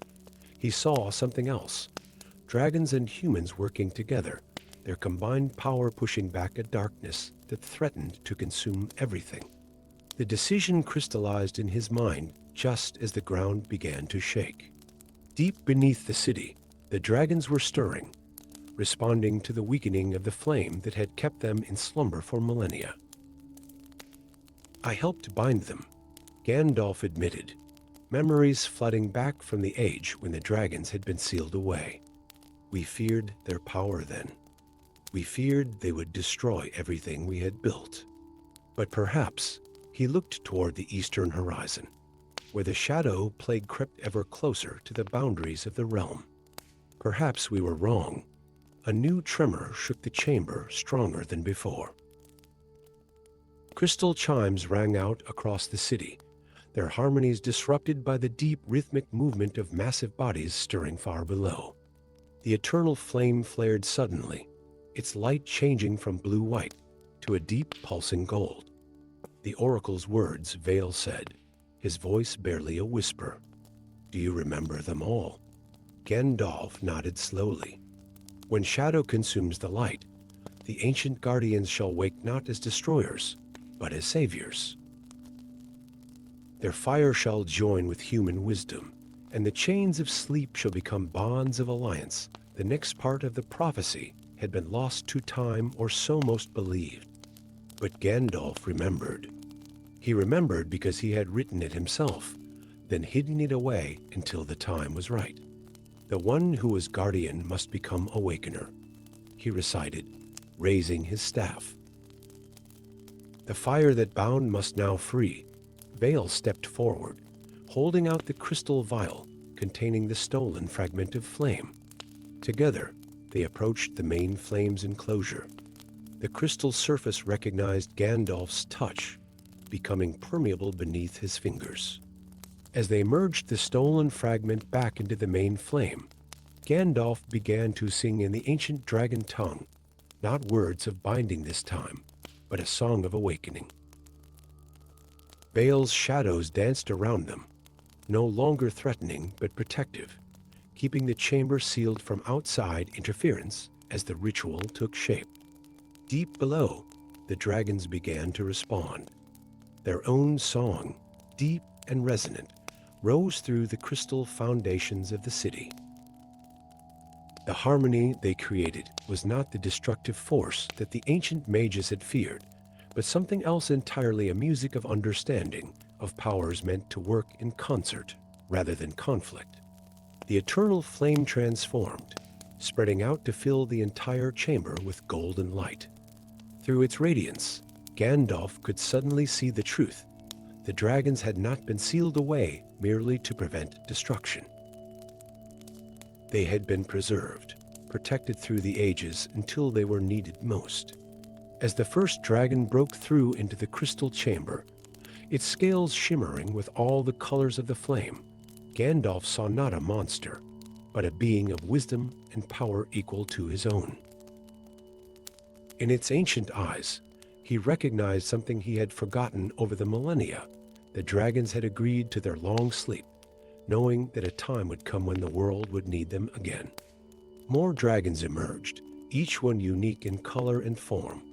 he saw something else. Dragons and humans working together, their combined power pushing back a darkness that threatened to consume everything. The decision crystallized in his mind just as the ground began to shake. Deep beneath the city, the dragons were stirring, responding to the weakening of the flame that had kept them in slumber for millennia. "I helped bind them," Gandalf admitted, memories flooding back from the age when the dragons had been sealed away. "We feared their power then. We feared they would destroy everything we had built." But perhaps he looked toward the eastern horizon, where the shadow plague crept ever closer to the boundaries of the realm. Perhaps we were wrong. A new tremor shook the chamber stronger than before. Crystal chimes rang out across the city, their harmonies disrupted by the deep rhythmic movement of massive bodies stirring far below. The eternal flame flared suddenly, its light changing from blue-white to a deep pulsing gold. "The oracle's words," Vale said, his voice barely a whisper. "Do you remember them all?" Gandalf nodded slowly. "When shadow consumes the light, the ancient guardians shall wake not as destroyers, but as saviors. Their fire shall join with human wisdom, and the chains of sleep shall become bonds of alliance." The next part of the prophecy had been lost to time, or so most believed. But Gandalf remembered. He remembered because he had written it himself, then hidden it away until the time was right. "The one who was guardian must become awakener," he recited, raising his staff. "The fire that bound must now free." Vale stepped forward, holding out the crystal vial containing the stolen fragment of flame. Together, they approached the main flame's enclosure. The crystal surface recognized Gandalf's touch, becoming permeable beneath his fingers. As they merged the stolen fragment back into the main flame, Gandalf began to sing in the ancient dragon tongue, not words of binding this time, but a song of awakening. Vale's shadows danced around them, no longer threatening but protective, keeping the chamber sealed from outside interference as the ritual took shape. Deep below, the dragons began to respond. Their own song, deep and resonant, rose through the crystal foundations of the city. The harmony they created was not the destructive force that the ancient mages had feared, but something else entirely, a music of understanding, of powers meant to work in concert rather than conflict. The eternal flame transformed, spreading out to fill the entire chamber with golden light. Through its radiance, Gandalf could suddenly see the truth. The dragons had not been sealed away merely to prevent destruction. They had been preserved, protected through the ages until they were needed most. As the first dragon broke through into the crystal chamber, its scales shimmering with all the colors of the flame. Gandalf saw not a monster, but a being of wisdom and power equal to his own. In its ancient eyes, he recognized something he had forgotten over the millennia. The dragons had agreed to their long sleep, knowing that a time would come when the world would need them again. More dragons emerged, each one unique in color and form,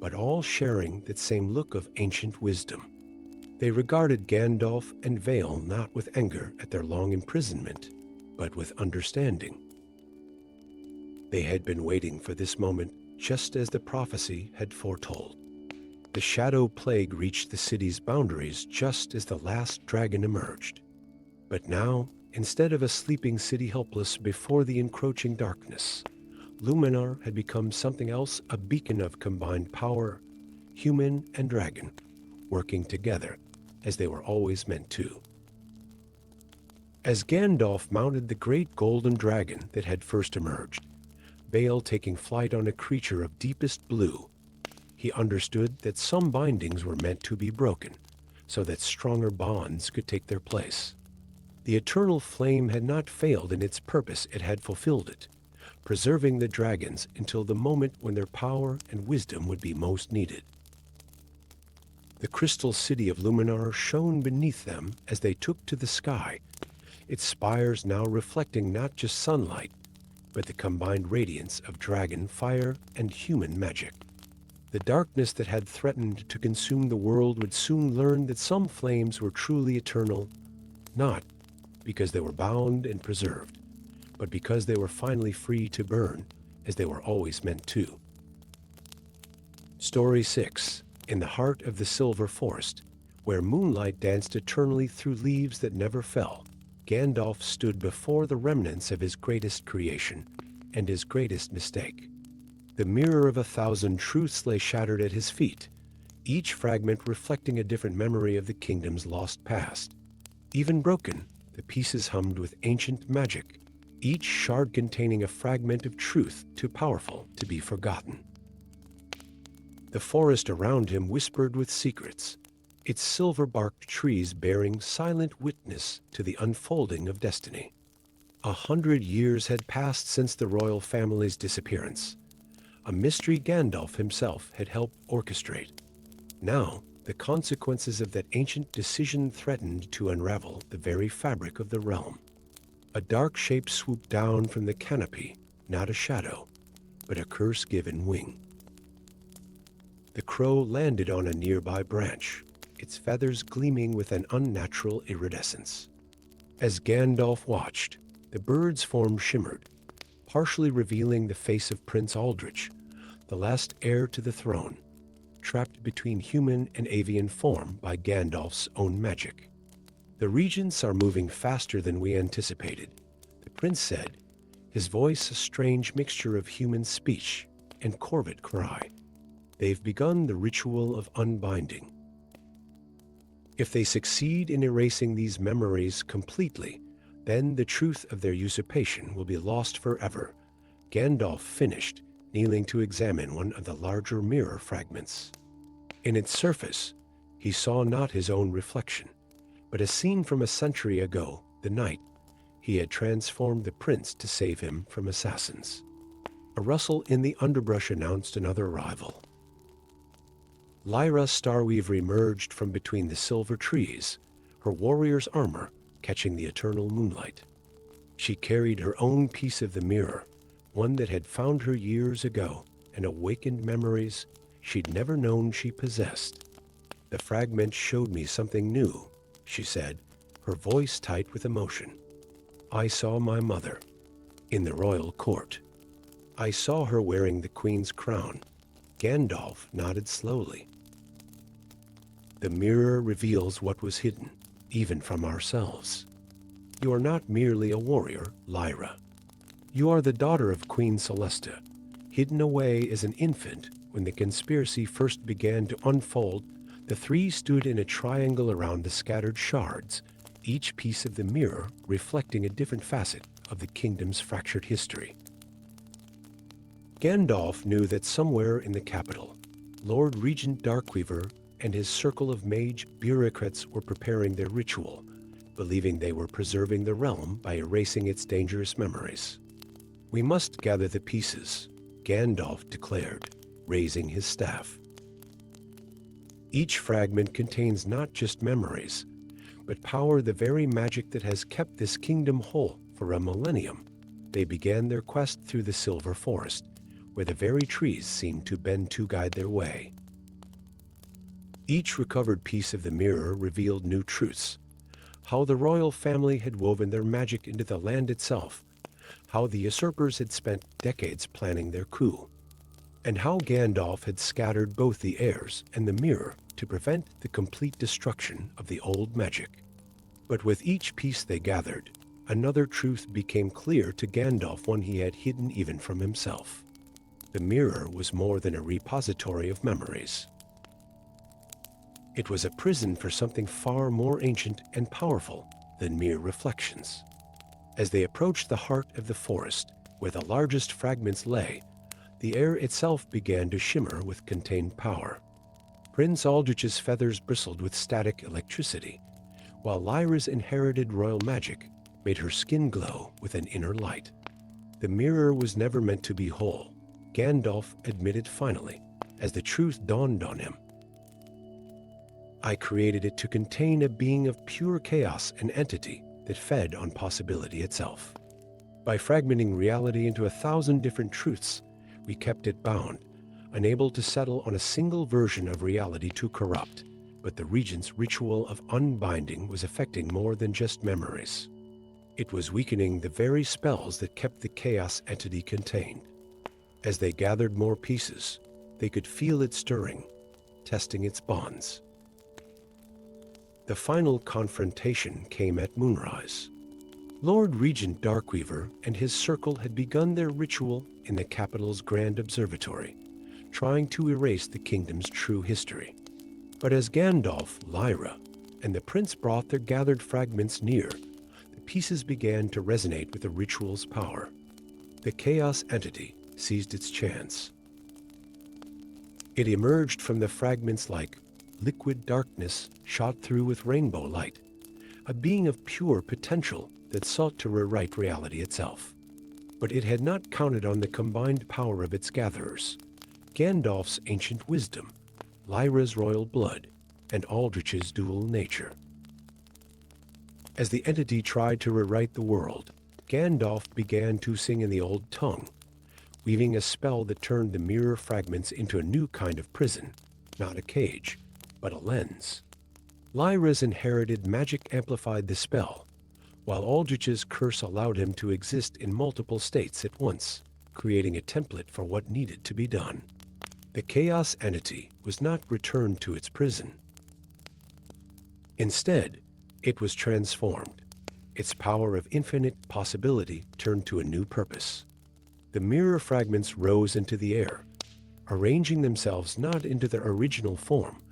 but all sharing that same look of ancient wisdom. They regarded Gandalf and Vale not with anger at their long imprisonment, but with understanding. They had been waiting for this moment just as the prophecy had foretold. The shadow plague reached the city's boundaries just as the last dragon emerged. But now, instead of a sleeping city helpless before the encroaching darkness, Luminar had become something else, a beacon of combined power, human and dragon, working together as they were always meant to. As Gandalf mounted the great golden dragon that had first emerged, Vale taking flight on a creature of deepest blue, he understood that some bindings were meant to be broken, so that stronger bonds could take their place. The eternal flame had not failed in its purpose, it had fulfilled it, preserving the dragons until the moment when their power and wisdom would be most needed. The crystal city of Luminar shone beneath them as they took to the sky, its spires now reflecting not just sunlight, but the combined radiance of dragon fire and human magic. The darkness that had threatened to consume the world would soon learn that some flames were truly eternal, not because they were bound and preserved, but because they were finally free to burn as they were always meant to. Story 6. In the heart of the Silver Forest, where moonlight danced eternally through leaves that never fell, Gandalf stood before the remnants of his greatest creation and his greatest mistake. The mirror of 1,000 truths lay shattered at his feet, each fragment reflecting a different memory of the kingdom's lost past. Even broken, the pieces hummed with ancient magic, each shard containing a fragment of truth too powerful to be forgotten. The forest around him whispered with secrets, its silver-barked trees bearing silent witness to the unfolding of destiny. 100 years had passed since the royal family's disappearance, a mystery Gandalf himself had helped orchestrate. Now, the consequences of that ancient decision threatened to unravel the very fabric of the realm. A dark shape swooped down from the canopy, not a shadow, but a curse-given wing. The crow landed on a nearby branch, its feathers gleaming with an unnatural iridescence. As Gandalf watched, the bird's form shimmered, partially revealing the face of Prince Aldrich, the last heir to the throne, trapped between human and avian form by Gandalf's own magic. "The regents are moving faster than we anticipated," the prince said, his voice a strange mixture of human speech and corvid cry. "They've begun the ritual of unbinding. If they succeed in erasing these memories completely, then the truth of their usurpation will be lost forever." Gandalf finished, kneeling to examine one of the larger mirror fragments. In its surface, he saw not his own reflection, but a scene from a century ago, the night he had transformed the prince to save him from assassins. A rustle in the underbrush announced another arrival. Lyra Starweaver emerged from between the silver trees, her warrior's armor catching the eternal moonlight. She carried her own piece of the mirror, one that had found her years ago and awakened memories she'd never known she possessed. "The fragment showed me something new," she said, her voice tight with emotion. "I saw my mother in the royal court. I saw her wearing the queen's crown." Gandalf nodded slowly. "The mirror reveals what was hidden, even from ourselves. You are not merely a warrior, Lyra. You are the daughter of Queen Celesta, hidden away as an infant when the conspiracy first began to unfold." The three stood in a triangle around the scattered shards, each piece of the mirror reflecting a different facet of the kingdom's fractured history. Gandalf knew that somewhere in the capital, Lord Regent Darkweaver and his circle of mage bureaucrats were preparing their ritual, believing they were preserving the realm by erasing its dangerous memories. "We must gather the pieces," Gandalf declared, raising his staff. Each fragment contains not just memories, but power, the very magic that has kept this kingdom whole for a millennium. They began their quest through the Silver Forest, where the very trees seemed to bend to guide their way. Each recovered piece of the mirror revealed new truths: how the royal family had woven their magic into the land itself, how the usurpers had spent decades planning their coup, and how Gandalf had scattered both the heirs and the mirror to prevent the complete destruction of the old magic. But with each piece they gathered, another truth became clear to Gandalf, one he had hidden even from himself. The mirror was more than a repository of memories. It was a prison for something far more ancient and powerful than mere reflections. As they approached the heart of the forest, where the largest fragments lay, the air itself began to shimmer with contained power. Prince Aldrich's feathers bristled with static electricity, while Lyra's inherited royal magic made her skin glow with an inner light. The mirror was never meant to be whole, Gandalf admitted finally, as the truth dawned on him. "I created it to contain a being of pure chaos, an entity that fed on possibility itself. By fragmenting reality into 1,000 different truths, we kept it bound, unable to settle on a single version of reality to corrupt. But the regent's ritual of unbinding was affecting more than just memories. It was weakening the very spells that kept the chaos entity contained. As they gathered more pieces, they could feel it stirring, testing its bonds. The final confrontation came at moonrise. Lord Regent Darkweaver and his circle had begun their ritual in the capital's grand observatory, trying to erase the kingdom's true history. But as Gandalf, Lyra, and the prince brought their gathered fragments near, the pieces began to resonate with the ritual's power. The chaos entity seized its chance. It emerged from the fragments like liquid darkness shot through with rainbow light, a being of pure potential that sought to rewrite reality itself. But it had not counted on the combined power of its gatherers: Gandalf's ancient wisdom, Lyra's royal blood, and Aldrich's dual nature. As the entity tried to rewrite the world, Gandalf began to sing in the old tongue, weaving a spell that turned the mirror fragments into a new kind of prison, not a cage, but a lens. Lyra's inherited magic amplified the spell, while Aldrich's curse allowed him to exist in multiple states at once, creating a template for what needed to be done. The chaos entity was not returned to its prison. Instead, it was transformed, its power of infinite possibility turned to a new purpose. The mirror fragments rose into the air, arranging themselves not into their original form,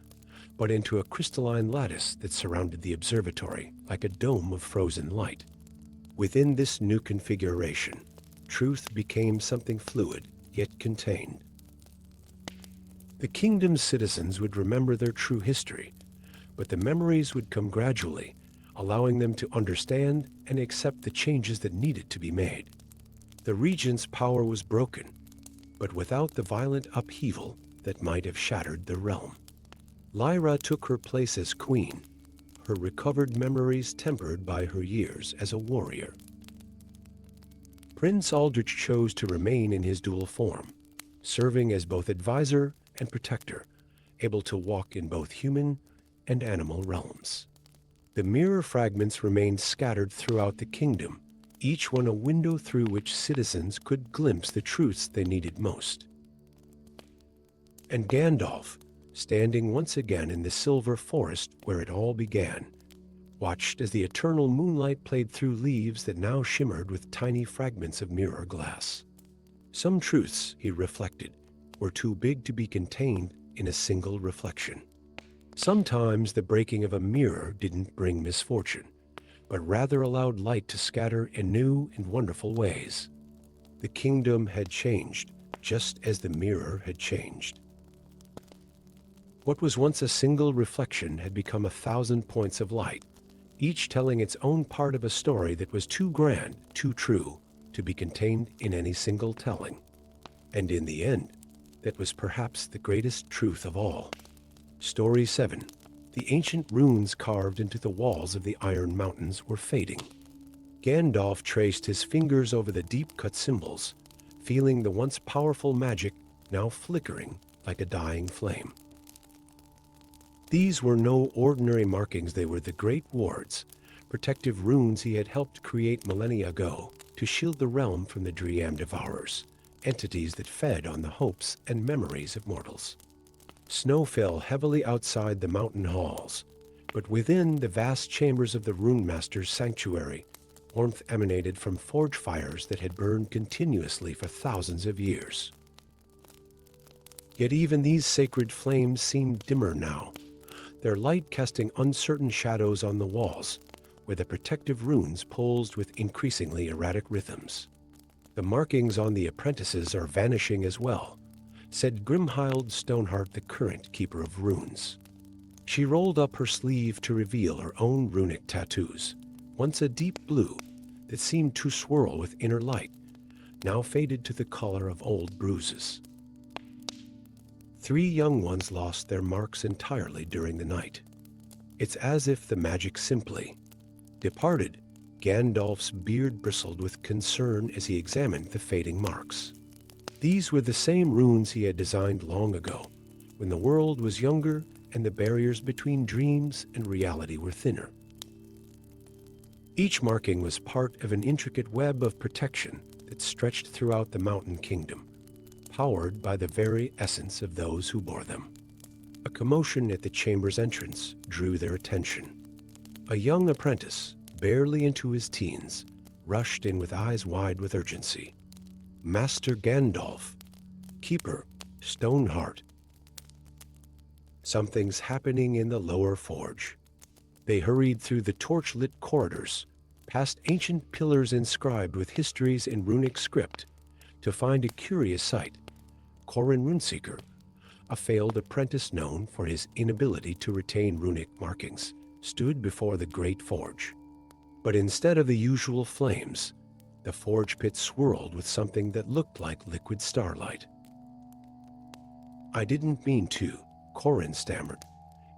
but into a crystalline lattice that surrounded the observatory like a dome of frozen light. Within this new configuration, truth became something fluid, yet contained. The kingdom's citizens would remember their true history, but the memories would come gradually, allowing them to understand and accept the changes that needed to be made. The regent's power was broken, but without the violent upheaval that might have shattered the realm. Lyra took her place as queen, her recovered memories tempered by her years as a warrior. Prince Aldrich chose to remain in his dual form, serving as both advisor and protector, able to walk in both human and animal realms. The mirror fragments remained scattered throughout the kingdom, each one a window through which citizens could glimpse the truths they needed most. And Gandalf, standing once again in the silver forest where it all began, watched as the eternal moonlight played through leaves that now shimmered with tiny fragments of mirror glass. Some truths, he reflected, were too big to be contained in a single reflection. Sometimes the breaking of a mirror didn't bring misfortune, but rather allowed light to scatter in new and wonderful ways. The kingdom had changed, just as the mirror had changed. What was once a single reflection had become 1,000 points of light, each telling its own part of a story that was too grand, too true, to be contained in any single telling. And in the end, that was perhaps the greatest truth of all. Story 7. The ancient runes carved into the walls of the Iron Mountains were fading. Gandalf traced his fingers over the deep-cut symbols, feeling the once powerful magic now flickering like a dying flame. These were no ordinary markings, they were the great wards, protective runes he had helped create millennia ago to shield the realm from the Dream Devourers, entities that fed on the hopes and memories of mortals. Snow fell heavily outside the mountain halls, but within the vast chambers of the Rune Master's sanctuary, warmth emanated from forge fires that had burned continuously for thousands of years. Yet even these sacred flames seemed dimmer now, their light casting uncertain shadows on the walls, where the protective runes pulsed with increasingly erratic rhythms. "The markings on the apprentices are vanishing as well," said Grimhild Stoneheart, the current keeper of runes. She rolled up her sleeve to reveal her own runic tattoos, once a deep blue that seemed to swirl with inner light, now faded to the color of old bruises. 3 young ones lost their marks entirely during the night. It's as if the magic simply departed. Gandalf's beard bristled with concern as he examined the fading marks. These were the same runes he had designed long ago, when the world was younger and the barriers between dreams and reality were thinner. Each marking was part of an intricate web of protection that stretched throughout the mountain kingdom, powered by the very essence of those who bore them. A commotion at the chamber's entrance drew their attention. A young apprentice, barely into his teens, rushed in with eyes wide with urgency. "Master Gandalf, Keeper Stoneheart." "Something's happening in the lower forge." They hurried through the torch-lit corridors, past ancient pillars inscribed with histories in runic script, to find a curious sight. Corin Runeseeker, a failed apprentice known for his inability to retain runic markings, stood before the great forge. But instead of the usual flames, the forge pit swirled with something that looked like liquid starlight. "I didn't mean to," Corin stammered,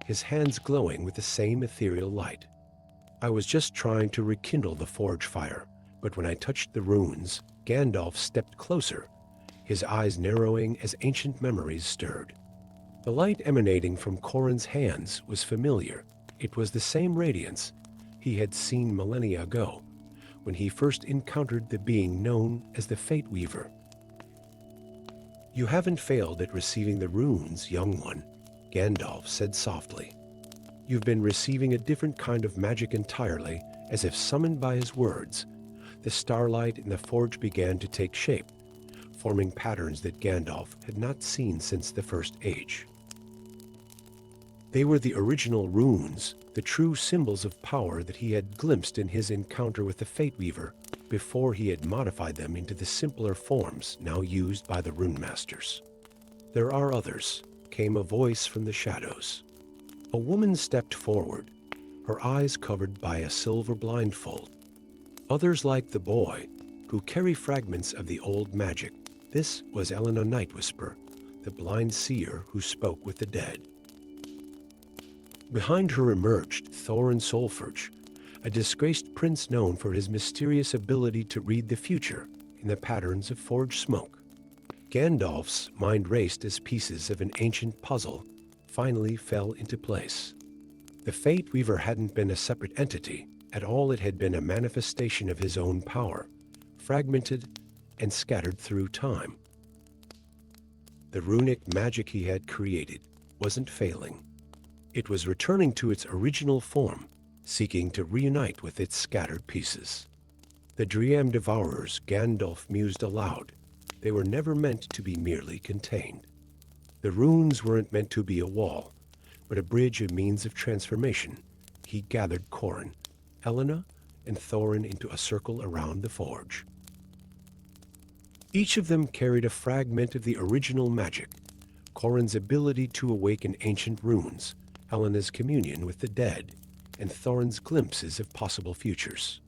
his hands glowing with the same ethereal light. "I was just trying to rekindle the forge fire, but when I touched the runes," Gandalf stepped closer, his eyes narrowing as ancient memories stirred. The light emanating from Corin's hands was familiar. It was the same radiance he had seen millennia ago, when he first encountered the being known as the Fate Weaver. "You haven't failed at receiving the runes, young one," Gandalf said softly. "You've been receiving a different kind of magic entirely." As if summoned by his words, the starlight in the forge began to take shape, forming patterns that Gandalf had not seen since the First Age. They were the original runes, the true symbols of power that he had glimpsed in his encounter with the Fate Weaver, before he had modified them into the simpler forms now used by the Rune Masters. "There are others," came a voice from the shadows. A woman stepped forward, her eyes covered by a silver blindfold. "Others like the boy, who carry fragments of the old magic." This was Elena Nightwhisper, the blind seer who spoke with the dead. Behind her emerged Thorin Solforge, a disgraced prince known for his mysterious ability to read the future in the patterns of forge smoke. Gandalf's mind raced as pieces of an ancient puzzle finally fell into place. The Fate Weaver hadn't been a separate entity. At all, it had been a manifestation of his own power, fragmented and scattered through time. The runic magic he had created wasn't failing. It was returning to its original form, seeking to reunite with its scattered pieces. The Dream Devourers, Gandalf mused aloud. They were never meant to be merely contained. The runes weren't meant to be a wall, but a bridge, a means of transformation. He gathered Corin, Elena, and Thorin into a circle around the forge. Each of them carried a fragment of the original magic. Corin's ability to awaken ancient runes, Helena's communion with the dead, and Thorin's glimpses of possible futures.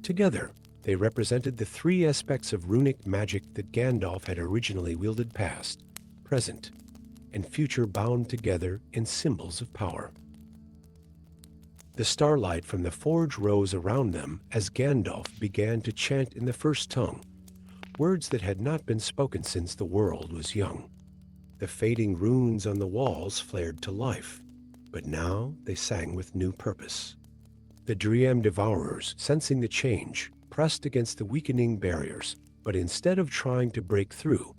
Together, they represented the three aspects of runic magic that Gandalf had originally wielded: past, present, and future, bound together in symbols of power. The starlight from the forge rose around them as Gandalf began to chant in the first tongue, words that had not been spoken since the world was young. The fading runes on the walls flared to life, but now they sang with new purpose. The Dream Devourers, sensing the change, pressed against the weakening barriers, but instead of trying to break through,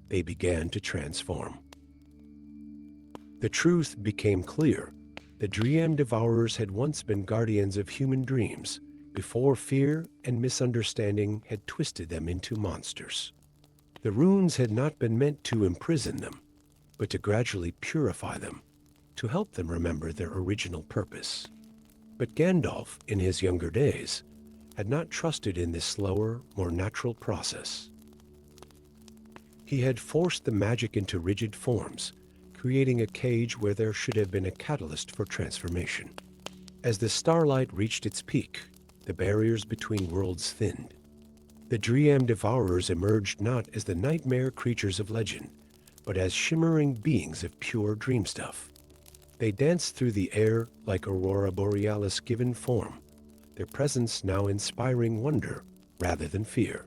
they began to transform. The truth became clear. The Dream Devourers had once been guardians of human dreams, before fear and misunderstanding had twisted them into monsters. The runes had not been meant to imprison them, but to gradually purify them, to help them remember their original purpose. But Gandalf, in his younger days, had not trusted in this slower, more natural process. He had forced the magic into rigid forms, creating a cage where there should have been a catalyst for transformation. As the starlight reached its peak, the barriers between worlds thinned. The Dream Devourers emerged not as the nightmare creatures of legend, but as shimmering beings of pure dream stuff. They danced through the air like Aurora Borealis given form, their presence now inspiring wonder rather than fear.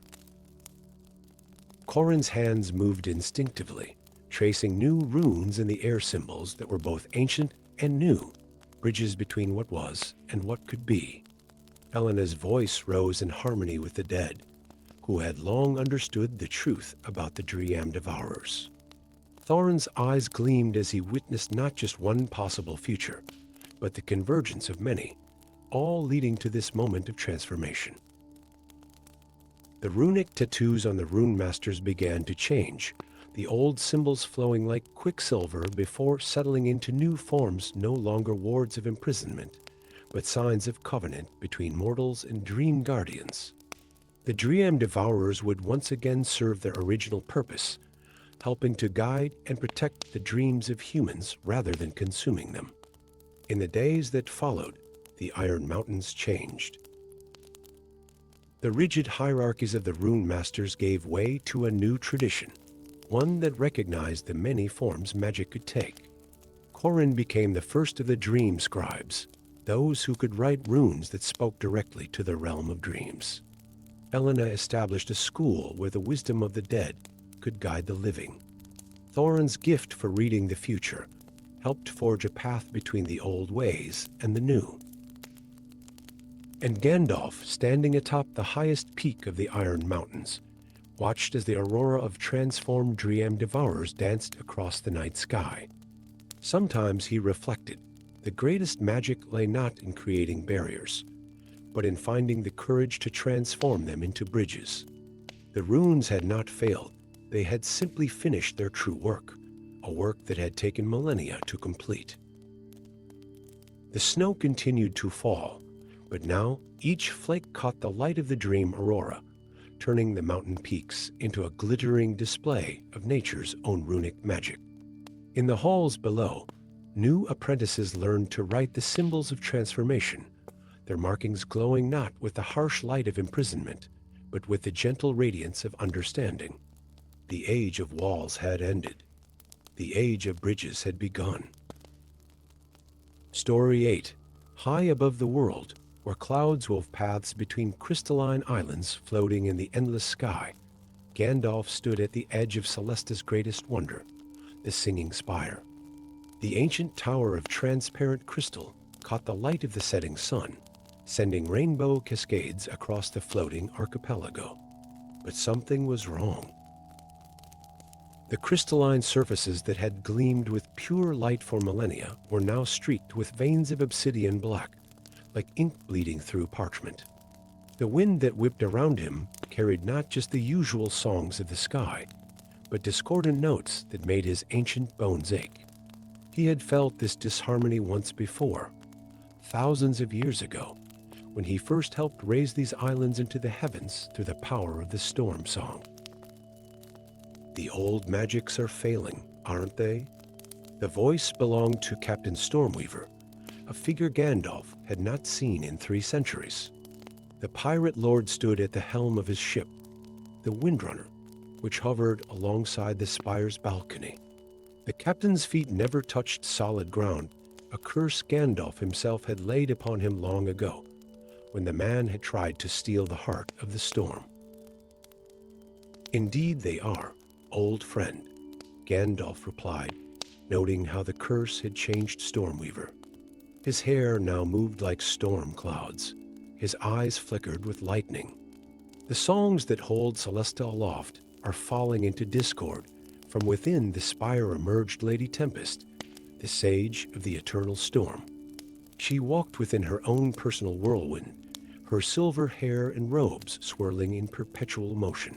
Corin's hands moved instinctively, tracing new runes in the air symbols that were both ancient and new, bridges between what was and what could be. Helena's voice rose in harmony with the dead, who had long understood the truth about the Dream Devourers. Thorin's eyes gleamed as he witnessed not just one possible future, but the convergence of many, all leading to this moment of transformation. The runic tattoos on the rune masters began to change, the old symbols flowing like quicksilver before settling into new forms, no longer wards of imprisonment, but signs of covenant between mortals and dream guardians. The Dream Devourers would once again serve their original purpose, helping to guide and protect the dreams of humans rather than consuming them. In the days that followed, the Iron Mountains changed. The rigid hierarchies of the Rune Masters gave way to a new tradition, one that recognized the many forms magic could take. Corin became the first of the Dream Scribes, those who could write runes that spoke directly to the realm of dreams. Helena established a school where the wisdom of the dead could guide the living. Thorin's gift for reading the future helped forge a path between the old ways and the new. And Gandalf, standing atop the highest peak of the Iron Mountains, watched as the aurora of transformed Dream Devourers danced across the night sky. Sometimes he reflected, the greatest magic lay not in creating barriers, but in finding the courage to transform them into bridges. The runes had not failed, they had simply finished their true work, a work that had taken millennia to complete. The snow continued to fall, but now each flake caught the light of the dream aurora, turning the mountain peaks into a glittering display of nature's own runic magic. In the halls below, new apprentices learned to write the symbols of transformation, their markings glowing not with the harsh light of imprisonment, but with the gentle radiance of understanding. The age of walls had ended. The age of bridges had begun. Story 8. High above the world, where clouds wove paths between crystalline islands floating in the endless sky, Gandalf stood at the edge of Celesta's greatest wonder, the Singing Spire. The ancient tower of transparent crystal caught the light of the setting sun, sending rainbow cascades across the floating archipelago. But something was wrong. The crystalline surfaces that had gleamed with pure light for millennia were now streaked with veins of obsidian black, like ink bleeding through parchment. The wind that whipped around him carried not just the usual songs of the sky, but discordant notes that made his ancient bones ache. He had felt this disharmony once before, thousands of years ago, when he first helped raise these islands into the heavens through the power of the storm song. The old magics are failing, aren't they?" The voice belonged to Captain Stormweaver, a figure Gandalf had not seen in 3 centuries. The pirate lord stood at the helm of his ship, the Windrunner, which hovered alongside the spire's balcony. The captain's feet never touched solid ground, a curse Gandalf himself had laid upon him long ago, when the man had tried to steal the heart of the storm. "Indeed they are, old friend," Gandalf replied, noting how the curse had changed Stormweaver. His hair now moved like storm clouds. His eyes flickered with lightning. The songs that hold Celesta aloft are falling into discord. From within the spire emerged Lady Tempest, the sage of the eternal storm. She walked within her own personal whirlwind, her silver hair and robes swirling in perpetual motion.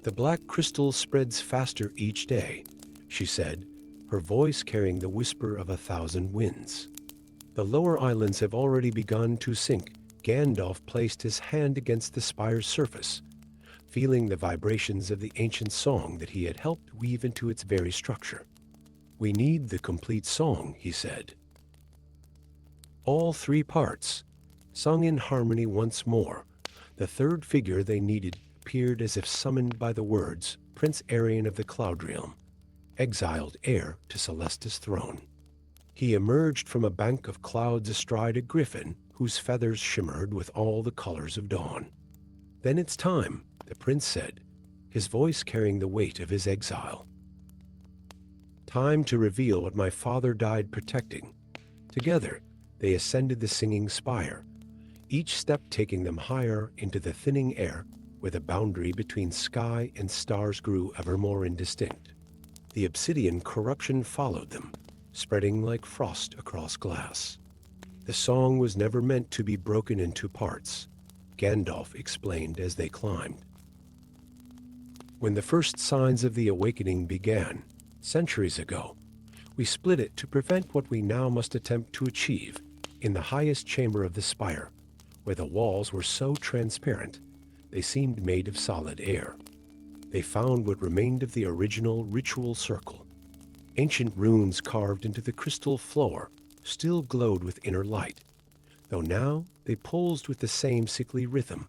"The black crystal spreads faster each day," she said, her voice carrying the whisper of 1,000 winds. "The lower islands have already begun to sink." Gandalf placed his hand against the spire's surface, feeling the vibrations of the ancient song that he had helped weave into its very structure. "We need the complete song," he said. All 3 parts, sung in harmony once more. The third figure they needed appeared as if summoned by the words, Prince Arion of the Cloud Realm, exiled heir to Celesta's throne. He emerged from a bank of clouds astride a griffin whose feathers shimmered with all the colors of dawn. "Then it's time," the prince said, his voice carrying the weight of his exile. "Time to reveal what my father died protecting." Together, they ascended the singing spire, each step taking them higher into the thinning air, where the boundary between sky and stars grew ever more indistinct. The obsidian corruption followed them, spreading like frost across glass. The song was never meant to be broken into parts, Gandalf explained as they climbed. "When the first signs of the awakening began, centuries ago, we split it to prevent what we now must attempt to achieve in the highest chamber of the spire, where the walls were so transparent they seemed made of solid air. They found what remained of the original ritual circle. Ancient runes carved into the crystal floor still glowed with inner light, though now they pulsed with the same sickly rhythm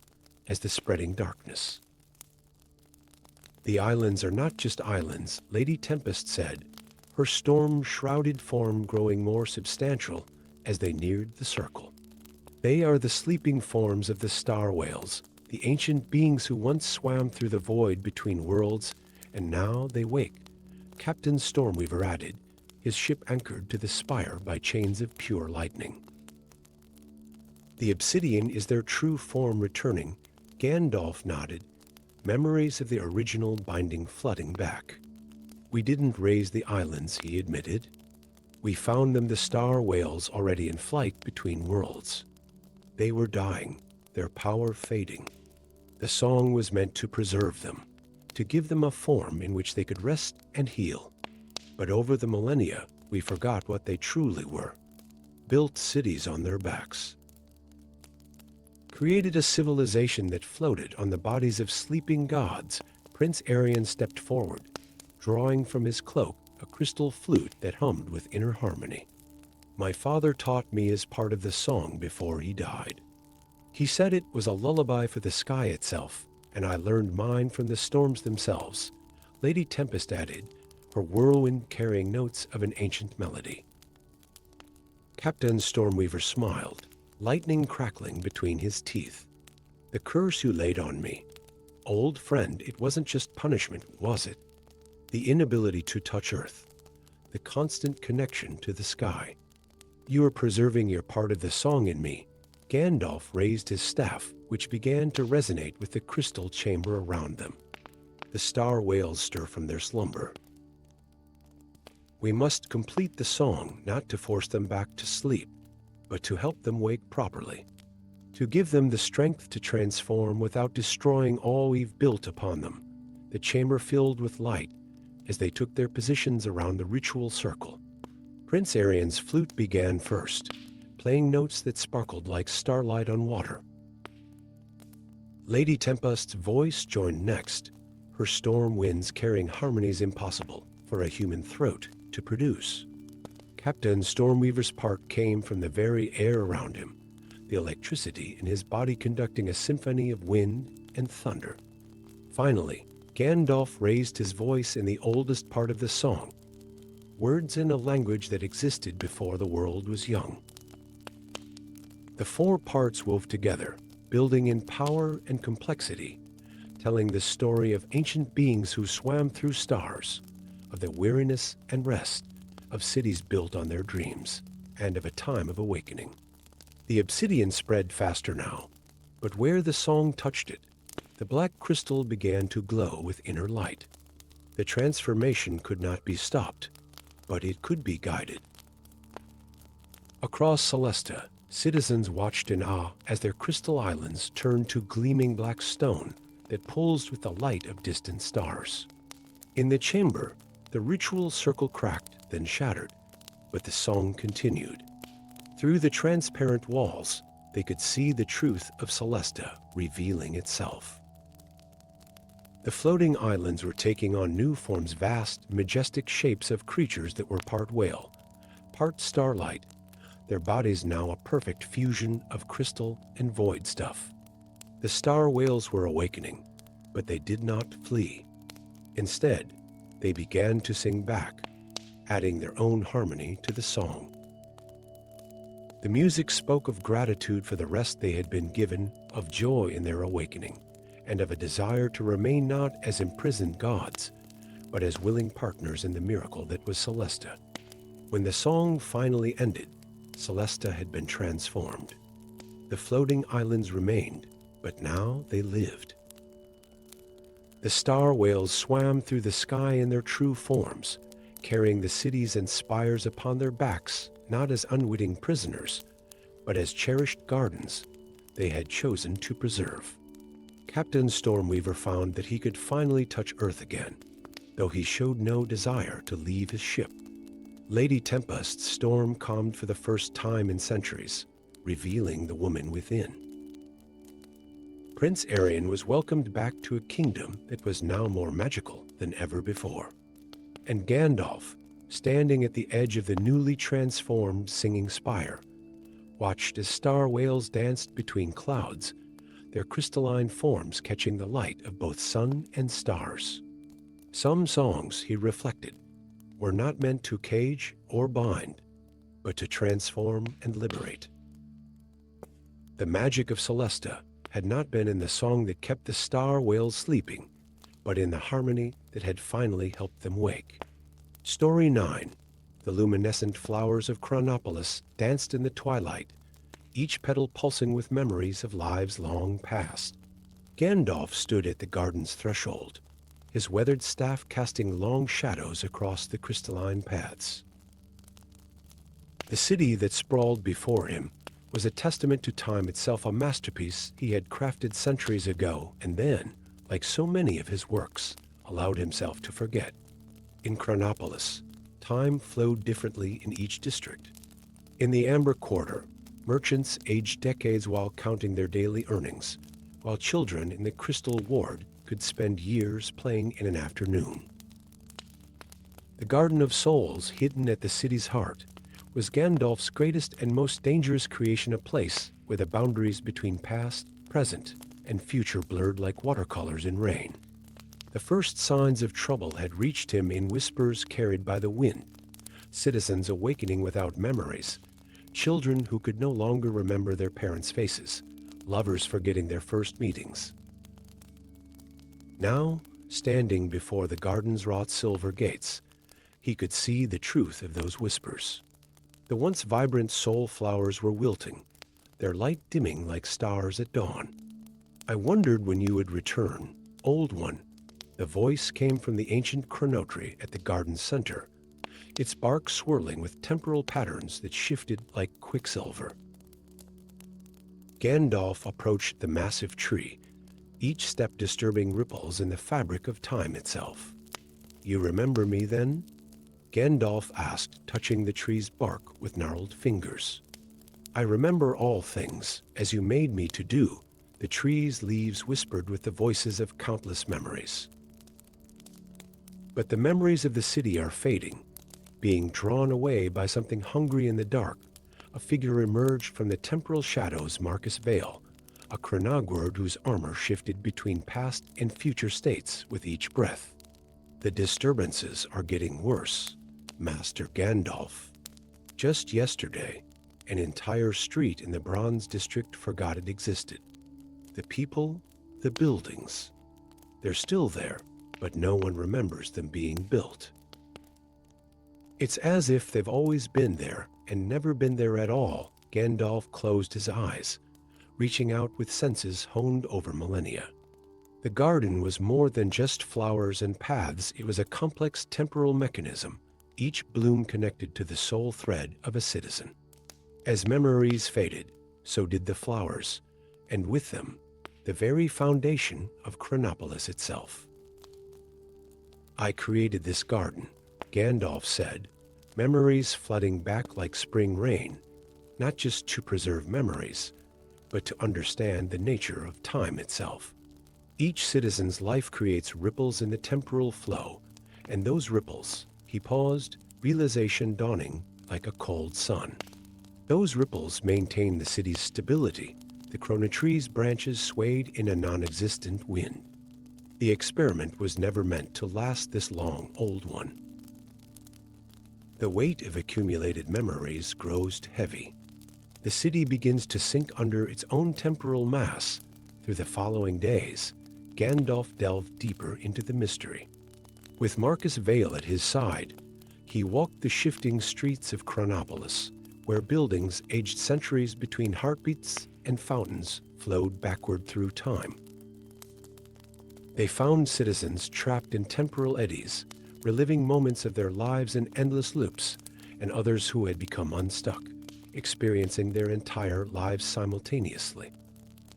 as the spreading darkness. The islands are not just islands," Lady Tempest said, her storm-shrouded form growing more substantial as they neared the circle. "They are the sleeping forms of the star whales, the ancient beings who once swam through the void between worlds, and now they wake," Captain Stormweaver added, his ship anchored to the spire by chains of pure lightning. "The obsidian is their true form returning," Gandalf nodded, memories of the original binding flooding back. "We didn't raise the islands," he admitted. "We found them the star whales already in flight between worlds. They were dying, their power fading. The song was meant to preserve them, to give them a form in which they could rest and heal. But over the millennia, we forgot what they truly were. Built cities on their backs. Created a civilization that floated on the bodies of sleeping gods." Prince Arion stepped forward, drawing from his cloak a crystal flute that hummed with inner harmony. "My father taught me as part of the song before he died. He said it was a lullaby for the sky itself, and I learned mine from the storms themselves," Lady Tempest added, her whirlwind carrying notes of an ancient melody. Captain Stormweaver smiled, lightning crackling between his teeth. "The curse you laid on me. Old friend, it wasn't just punishment, was it? The inability to touch Earth, the constant connection to the sky. You are preserving your part of the song in me." Gandalf raised his staff, which began to resonate with the crystal chamber around them. The star whales stir from their slumber. "We must complete the song, not to force them back to sleep, but to help them wake properly, to give them the strength to transform without destroying all we've built upon them." The chamber filled with light as they took their positions around the ritual circle. Prince Arion's flute began first, playing notes that sparkled like starlight on water. Lady Tempest's voice joined next, her her storm winds carrying harmonies impossible for a human throat to produce. Captain Stormweaver's part came from the very air around him, the electricity in his body conducting a symphony of wind and thunder. Finally, Gandalf raised his voice in the oldest part of the song, words in a language that existed before the world was young. The four parts wove together, building in power and complexity, telling the story of ancient beings who swam through stars, of the weariness and rest, of cities built on their dreams, and of a time of awakening. The obsidian spread faster now, but where the song touched it, the black crystal began to glow with inner light. The transformation could not be stopped, but it could be guided. Across Celesta, citizens watched in awe as their crystal islands turned to gleaming black stone that pulsed with the light of distant stars. In the chamber, the ritual circle cracked, then shattered, but the song continued. Through the transparent walls, they could see the truth of Celesta revealing itself. The floating islands were taking on new forms, vast, majestic shapes of creatures that were part whale, part starlight, their bodies now a perfect fusion of crystal and void stuff. The star whales were awakening, but they did not flee. Instead, they began to sing back, adding their own harmony to the song. The music spoke of gratitude for the rest they had been given, of joy in their awakening, and of a desire to remain not as imprisoned gods, but as willing partners in the miracle that was Celesta. When the song finally ended, Celesta had been transformed. The floating islands remained, but now they lived. The star whales swam through the sky in their true forms, carrying the cities and spires upon their backs, not as unwitting prisoners, but as cherished gardens they had chosen to preserve. Captain Stormweaver found that he could finally touch Earth again, though he showed no desire to leave his ship. Lady Tempest's storm calmed for the first time in centuries, revealing the woman within. Prince Arion was welcomed back to a kingdom that was now more magical than ever before. And Gandalf, standing at the edge of the newly transformed singing spire, watched as star whales danced between clouds, their crystalline forms catching the light of both sun and stars. Some songs, he reflected, were not meant to cage or bind, but to transform and liberate. The magic of Celesta had not been in the song that kept the star whales sleeping, but in the harmony that had finally helped them wake. Story 9. The luminescent flowers of Chronopoulos danced in the twilight, each petal pulsing with memories of lives long past. Gandalf stood at the garden's threshold, his weathered staff casting long shadows across the crystalline paths. The city that sprawled before him was a testament to time itself, a masterpiece he had crafted centuries ago, and then, like so many of his works, allowed himself to forget. In Chronopoulos, time flowed differently in each district. In the Amber Quarter, merchants aged decades while counting their daily earnings, while children in the Crystal Ward could spend years playing in an afternoon. The Garden of Souls, hidden at the city's heart, was Gandalf's greatest and most dangerous creation, a place where the boundaries between past, present, and future blurred like watercolors in rain. The first signs of trouble had reached him in whispers carried by the wind, citizens awakening without memories, children who could no longer remember their parents' faces, lovers forgetting their first meetings. Now, standing before the garden's wrought silver gates, he could see the truth of those whispers. The once vibrant soul flowers were wilting, their light dimming like stars at dawn. "I wondered when you would return, old one." The voice came from the ancient chronotree at the garden's center, its bark swirling with temporal patterns that shifted like quicksilver. Gandalf approached the massive tree, each step disturbing ripples in the fabric of time itself. "You remember me then?" Gandalf asked, touching the tree's bark with gnarled fingers. "I remember all things, as you made me to do," the tree's leaves whispered with the voices of countless memories. But the memories of the city are fading, being drawn away by something hungry in the dark. A figure emerged from the temporal shadows, Marcus Vale, a chronogward whose armor shifted between past and future states with each breath. The disturbances are getting worse, Master Gandalf. Just yesterday, an entire street in the Bronze District forgot it existed. The people, the buildings, they're still there, but no one remembers them being built. It's as if they've always been there and never been there at all. Gandalf closed his eyes, reaching out with senses honed over millennia. The garden was more than just flowers and paths. It was a complex temporal mechanism, each bloom connected to the soul thread of a citizen. As memories faded, so did the flowers, and with them, the very foundation of Chronopoulos itself. I created this garden, Gandalf said, memories flooding back like spring rain, not just to preserve memories, but to understand the nature of time itself. Each citizen's life creates ripples in the temporal flow, and those ripples, he paused, realization dawning like a cold sun. Those ripples maintain the city's stability. The Chronotree's branches swayed in a non-existent wind. The experiment was never meant to last this long, old one. The weight of accumulated memories grows heavy. The city begins to sink under its own temporal mass. Through the following days, Gandalf delved deeper into the mystery. With Marcus Vale at his side, he walked the shifting streets of Chronopoulos, where buildings aged centuries between heartbeats and fountains flowed backward through time. They found citizens trapped in temporal eddies, reliving moments of their lives in endless loops, and others who had become unstuck, experiencing their entire lives simultaneously.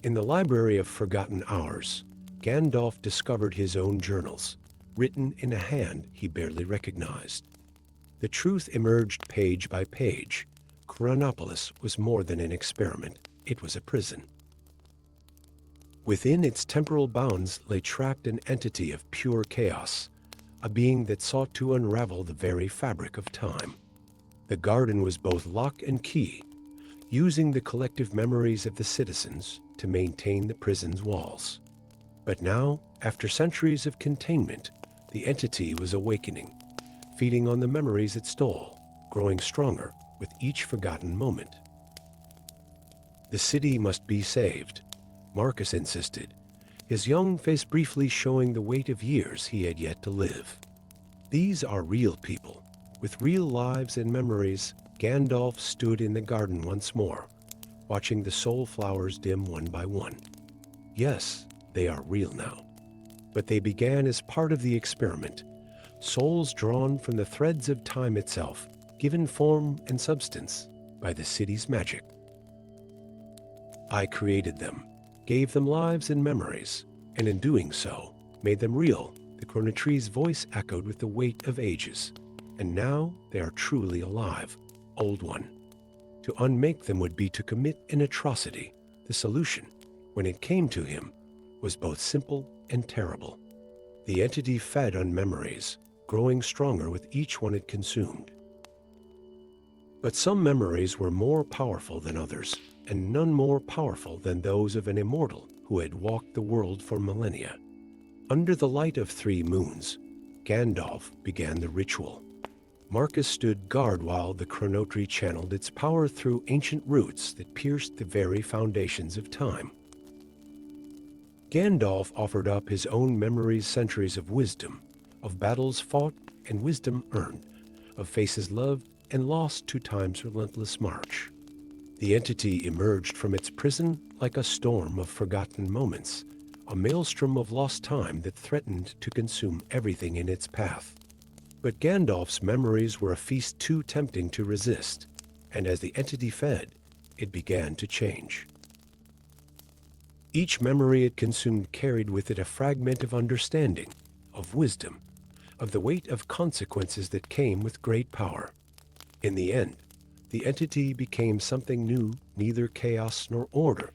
In the Library of Forgotten Hours, Gandalf discovered his own journals, written in a hand he barely recognized. The truth emerged page by page. Chronopoulos was more than an experiment, it was a prison. Within its temporal bounds lay trapped an entity of pure chaos, a being that sought to unravel the very fabric of time. The garden was both lock and key, using the collective memories of the citizens to maintain the prison's walls. But now, after centuries of containment, the entity was awakening, feeding on the memories it stole, growing stronger with each forgotten moment. The city must be saved, Marcus insisted, his young face briefly showing the weight of years he had yet to live. These are real people, with real lives and memories. Gandalf stood in the garden once more, watching the soul flowers dim one by one. Yes, they are real now. But they began as part of the experiment, souls drawn from the threads of time itself, given form and substance by the city's magic. I created them, gave them lives and memories, and in doing so, made them real. The Chronotree's voice echoed with the weight of ages. And now they are truly alive, Old One. To unmake them would be to commit an atrocity. The solution, when it came to him, was both simple and terrible. The entity fed on memories, growing stronger with each one it consumed. But some memories were more powerful than others, and none more powerful than those of an immortal who had walked the world for millennia. Under the light of 3 moons, Gandalf began the ritual. Marcus stood guard while the Chronotree channeled its power through ancient roots that pierced the very foundations of time. Gandalf offered up his own memories, centuries of wisdom, of battles fought and wisdom earned, of faces loved and lost to time's relentless march. The entity emerged from its prison like a storm of forgotten moments, a maelstrom of lost time that threatened to consume everything in its path. But Gandalf's memories were a feast too tempting to resist, and as the entity fed, it began to change. Each memory it consumed carried with it a fragment of understanding, of wisdom, of the weight of consequences that came with great power. In the end, the entity became something new, neither chaos nor order,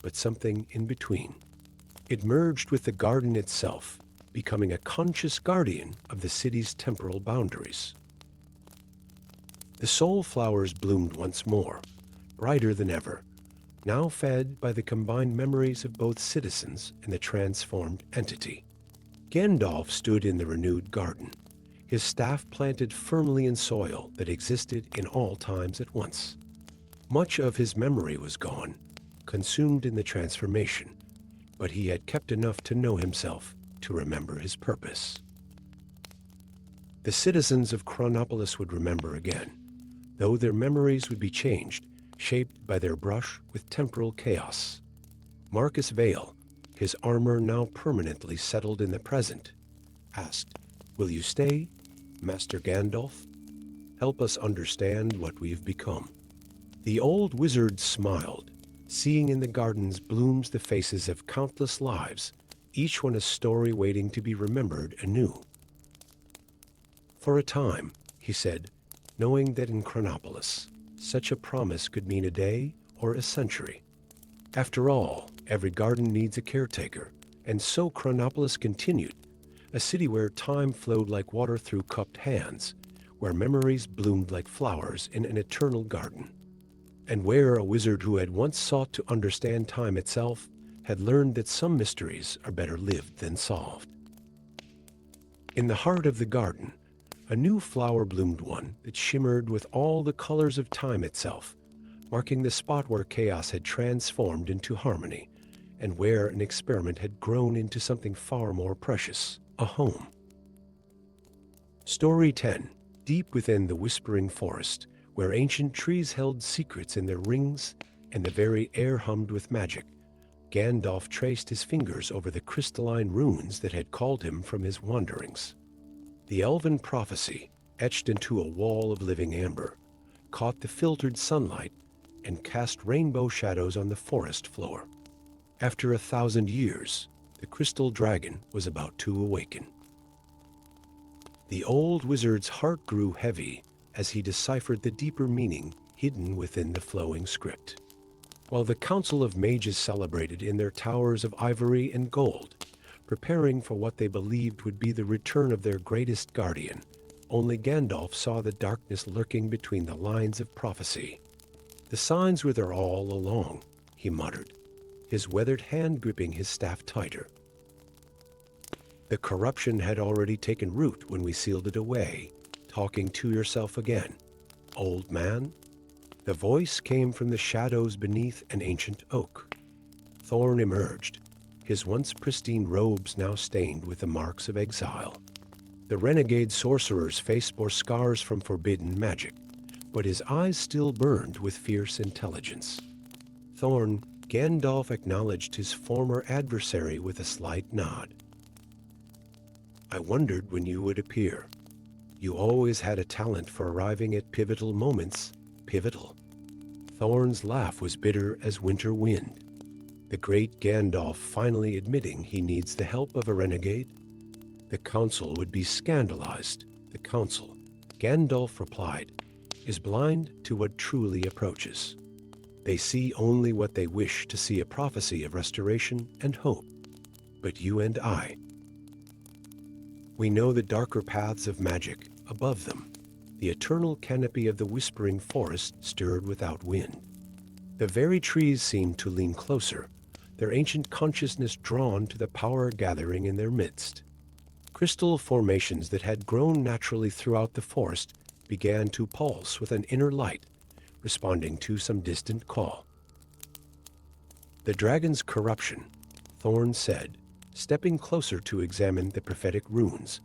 but something in between. It merged with the garden itself, becoming a conscious guardian of the city's temporal boundaries. The soul flowers bloomed once more, brighter than ever, now fed by the combined memories of both citizens and the transformed entity. Gandalf stood in the renewed garden, his staff planted firmly in soil that existed in all times at once. Much of his memory was gone, consumed in the transformation, but he had kept enough to know himself, to remember his purpose. The citizens of Chronopoulos would remember again, though their memories would be changed, shaped by their brush with temporal chaos. Marcus Vale, his armor now permanently settled in the present, asked, "Will you stay, Master Gandalf? Help us understand what we've become." The old wizard smiled, seeing in the garden's blooms the faces of countless lives, each one a story waiting to be remembered anew. "For a time," he said, knowing that in Chronopoulos, such a promise could mean a day or a century. After all, every garden needs a caretaker, and so Chronopoulos continued, a city where time flowed like water through cupped hands, where memories bloomed like flowers in an eternal garden, and where a wizard who had once sought to understand time itself had learned that some mysteries are better lived than solved. In the heart of the garden, a new flower bloomed, one that shimmered with all the colors of time itself, marking the spot where chaos had transformed into harmony, and where an experiment had grown into something far more precious, a home. Story 10. Deep within the whispering forest, where ancient trees held secrets in their rings and the very air hummed with magic, Gandalf traced his fingers over the crystalline runes that had called him from his wanderings. The elven prophecy, etched into a wall of living amber, caught the filtered sunlight and cast rainbow shadows on the forest floor. After 1,000 years, the crystal dragon was about to awaken. The old wizard's heart grew heavy as he deciphered the deeper meaning hidden within the flowing script. While the Council of Mages celebrated in their towers of ivory and gold, preparing for what they believed would be the return of their greatest guardian, only Gandalf saw the darkness lurking between the lines of prophecy. "The signs were there all along," he muttered, his weathered hand gripping his staff tighter. "The corruption had already taken root when we sealed it away, talking to yourself again, old man." The voice came from the shadows beneath an ancient oak. Thorn emerged, his once pristine robes now stained with the marks of exile. The renegade sorcerer's face bore scars from forbidden magic, but his eyes still burned with fierce intelligence. "Thorn," Gandalf acknowledged his former adversary with a slight nod. "I wondered when you would appear. You always had a talent for arriving at pivotal moments." "Pivotal?" Thorn's laugh was bitter as winter wind. The great Gandalf finally admitting he needs the help of a renegade? "The council would be scandalized." "The council," Gandalf replied, "is blind to what truly approaches. They see only what they wish to see, a prophecy of restoration and hope. But you and I, we know the darker paths of magic above them. The eternal canopy of the whispering forest stirred without wind. The very trees seemed to lean closer, their ancient consciousness drawn to the power gathering in their midst. Crystal formations that had grown naturally throughout the forest began to pulse with an inner light, responding to some distant call. "The dragon's corruption," Thorn said, stepping closer to examine the prophetic runes.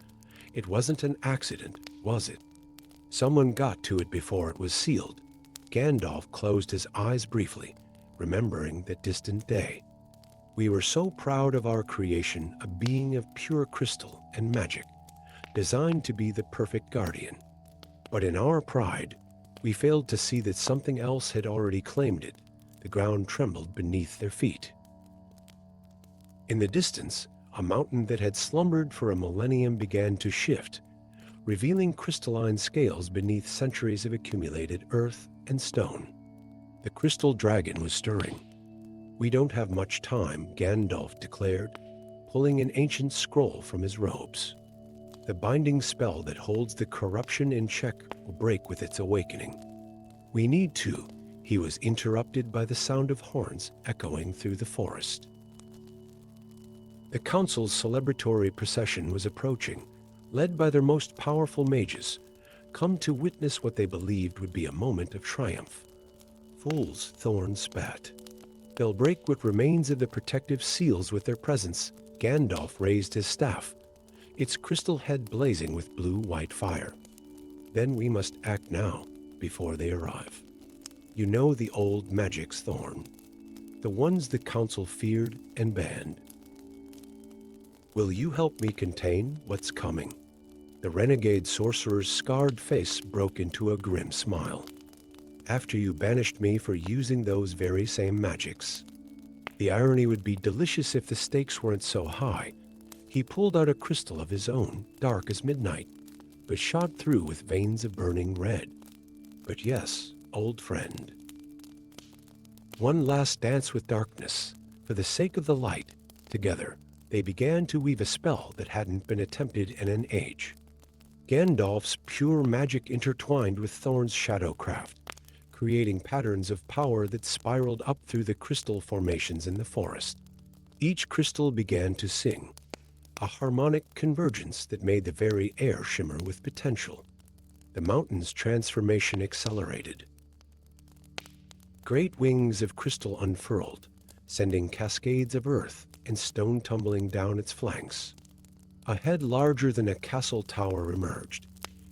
"It wasn't an accident, was it? Someone got to it before it was sealed." Gandalf closed his eyes briefly, remembering that distant day. "We were so proud of our creation, a being of pure crystal and magic, designed to be the perfect guardian. But in our pride, we failed to see that something else had already claimed it." The ground trembled beneath their feet. In the distance, a mountain that had slumbered for a millennium began to shift, revealing crystalline scales beneath centuries of accumulated earth and stone. The crystal dragon was stirring. "We don't have much time," Gandalf declared, pulling an ancient scroll from his robes. The binding spell that holds the corruption in check will break with its awakening. We need to. He was interrupted by the sound of horns echoing through the forest. The council's celebratory procession was approaching, led by their most powerful mages, come to witness what they believed would be a moment of triumph. Fools, Thorn spat. They'll break what remains of the protective seals with their presence. Gandalf raised his staff, its crystal head blazing with blue-white fire. Then we must act now, before they arrive. You know the old magics, Thorn. The ones the council feared and banned. Will you help me contain what's coming? The renegade sorcerer's scarred face broke into a grim smile. After you banished me for using those very same magics. The irony would be delicious if the stakes weren't so high. He pulled out a crystal of his own, dark as midnight, but shot through with veins of burning red. But yes, old friend. One last dance with darkness. For the sake of the light, together, they began to weave a spell that hadn't been attempted in an age. Gandalf's pure magic intertwined with Thorn's shadowcraft, creating patterns of power that spiraled up through the crystal formations in the forest. Each crystal began to sing, a harmonic convergence that made the very air shimmer with potential. The mountain's transformation accelerated. Great wings of crystal unfurled, sending cascades of earth and stone tumbling down its flanks. A head larger than a castle tower emerged,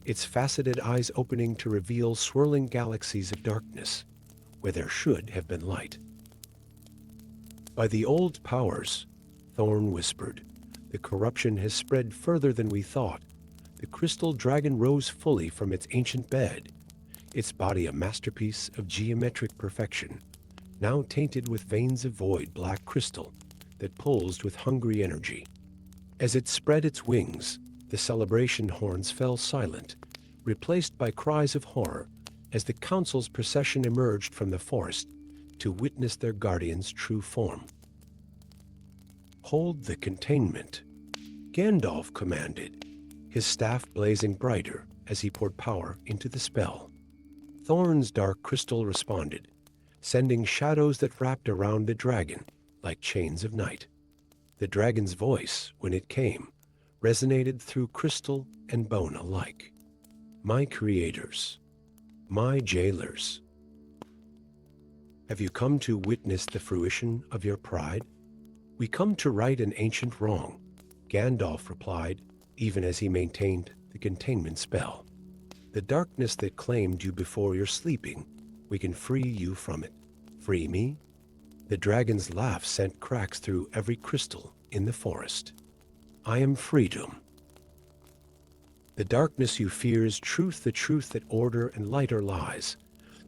its faceted eyes opening to reveal swirling galaxies of darkness, where there should have been light. By the old powers, Thorn whispered, the corruption has spread further than we thought. The crystal dragon rose fully from its ancient bed, its body a masterpiece of geometric perfection, now tainted with veins of void black crystal that pulsed with hungry energy. As it spread its wings, the celebration horns fell silent, replaced by cries of horror as the council's procession emerged from the forest to witness their guardian's true form. Hold the containment, Gandalf commanded, his staff blazing brighter as he poured power into the spell. Thorn's dark crystal responded, sending shadows that wrapped around the dragon like chains of night. The dragon's voice, when it came, resonated through crystal and bone alike. My creators, my jailers. Have you come to witness the fruition of your pride? We come to right an ancient wrong, Gandalf replied, even as he maintained the containment spell. The darkness that claimed you before your sleeping, we can free you from it. Free me? The dragon's laugh sent cracks through every crystal in the forest. I am freedom. The darkness you fear is truth, the truth that order and light are lies.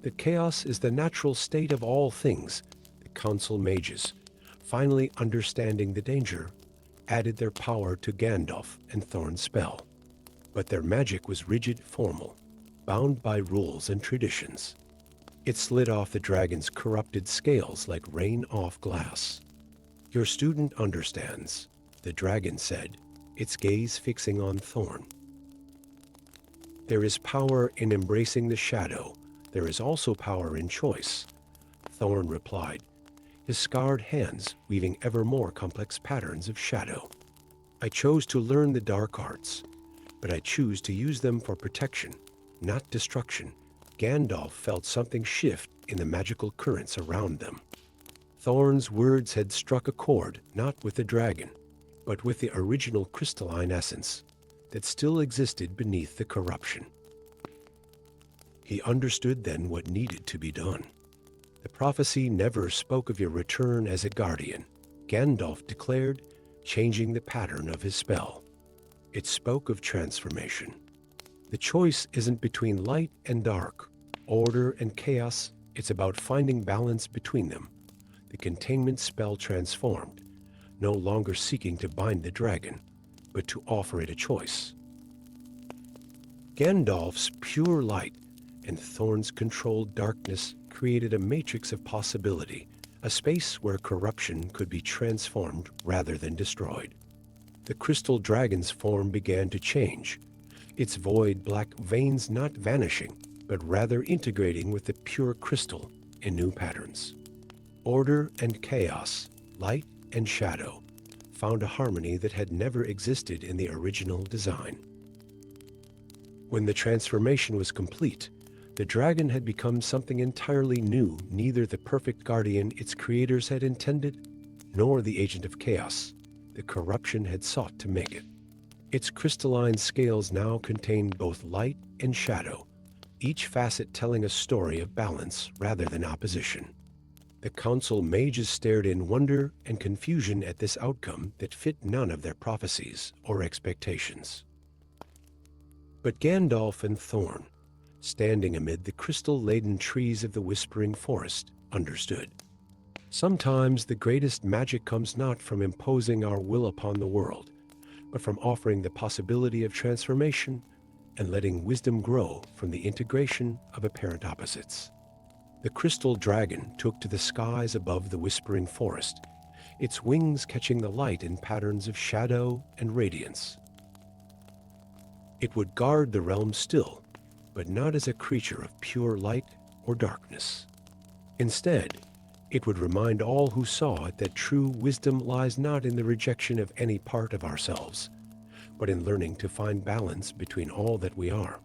That chaos is the natural state of all things. The council mages, finally understanding the danger, added their power to Gandalf and Thorn's spell. But their magic was rigid, formal, bound by rules and traditions. It slid off the dragon's corrupted scales like rain off glass. Your student understands, the dragon said, its gaze fixing on Thorn. There is power in embracing the shadow. There is also power in choice, Thorn replied, his scarred hands weaving ever more complex patterns of shadow. I chose to learn the dark arts, but I choose to use them for protection, not destruction. Gandalf felt something shift in the magical currents around them. Thorn's words had struck a chord, not with the dragon, but with the original crystalline essence that still existed beneath the corruption. He understood then what needed to be done. The prophecy never spoke of your return as a guardian, Gandalf declared, changing the pattern of his spell. It spoke of transformation. The choice isn't between light and dark, order and chaos. It's about finding balance between them. The containment spell transformed, no longer seeking to bind the dragon, but to offer it a choice. Gandalf's pure light and Thorn's controlled darkness created a matrix of possibility, a space where corruption could be transformed rather than destroyed. The crystal dragon's form began to change, its void black veins not vanishing, but rather integrating with the pure crystal in new patterns. Order and chaos, light and shadow, found a harmony that had never existed in the original design. When the transformation was complete, the dragon had become something entirely new, neither the perfect guardian its creators had intended, nor the agent of chaos the corruption had sought to make it. Its crystalline scales now contained both light and shadow, each facet telling a story of balance rather than opposition. The council mages stared in wonder and confusion at this outcome that fit none of their prophecies or expectations. But Gandalf and Thorn, standing amid the crystal-laden trees of the Whispering Forest, understood. Sometimes the greatest magic comes not from imposing our will upon the world, but from offering the possibility of transformation and letting wisdom grow from the integration of apparent opposites. The crystal dragon took to the skies above the Whispering Forest, its wings catching the light in patterns of shadow and radiance. It would guard the realm still, but not as a creature of pure light or darkness. Instead, it would remind all who saw it that true wisdom lies not in the rejection of any part of ourselves, but in learning to find balance between all that we are.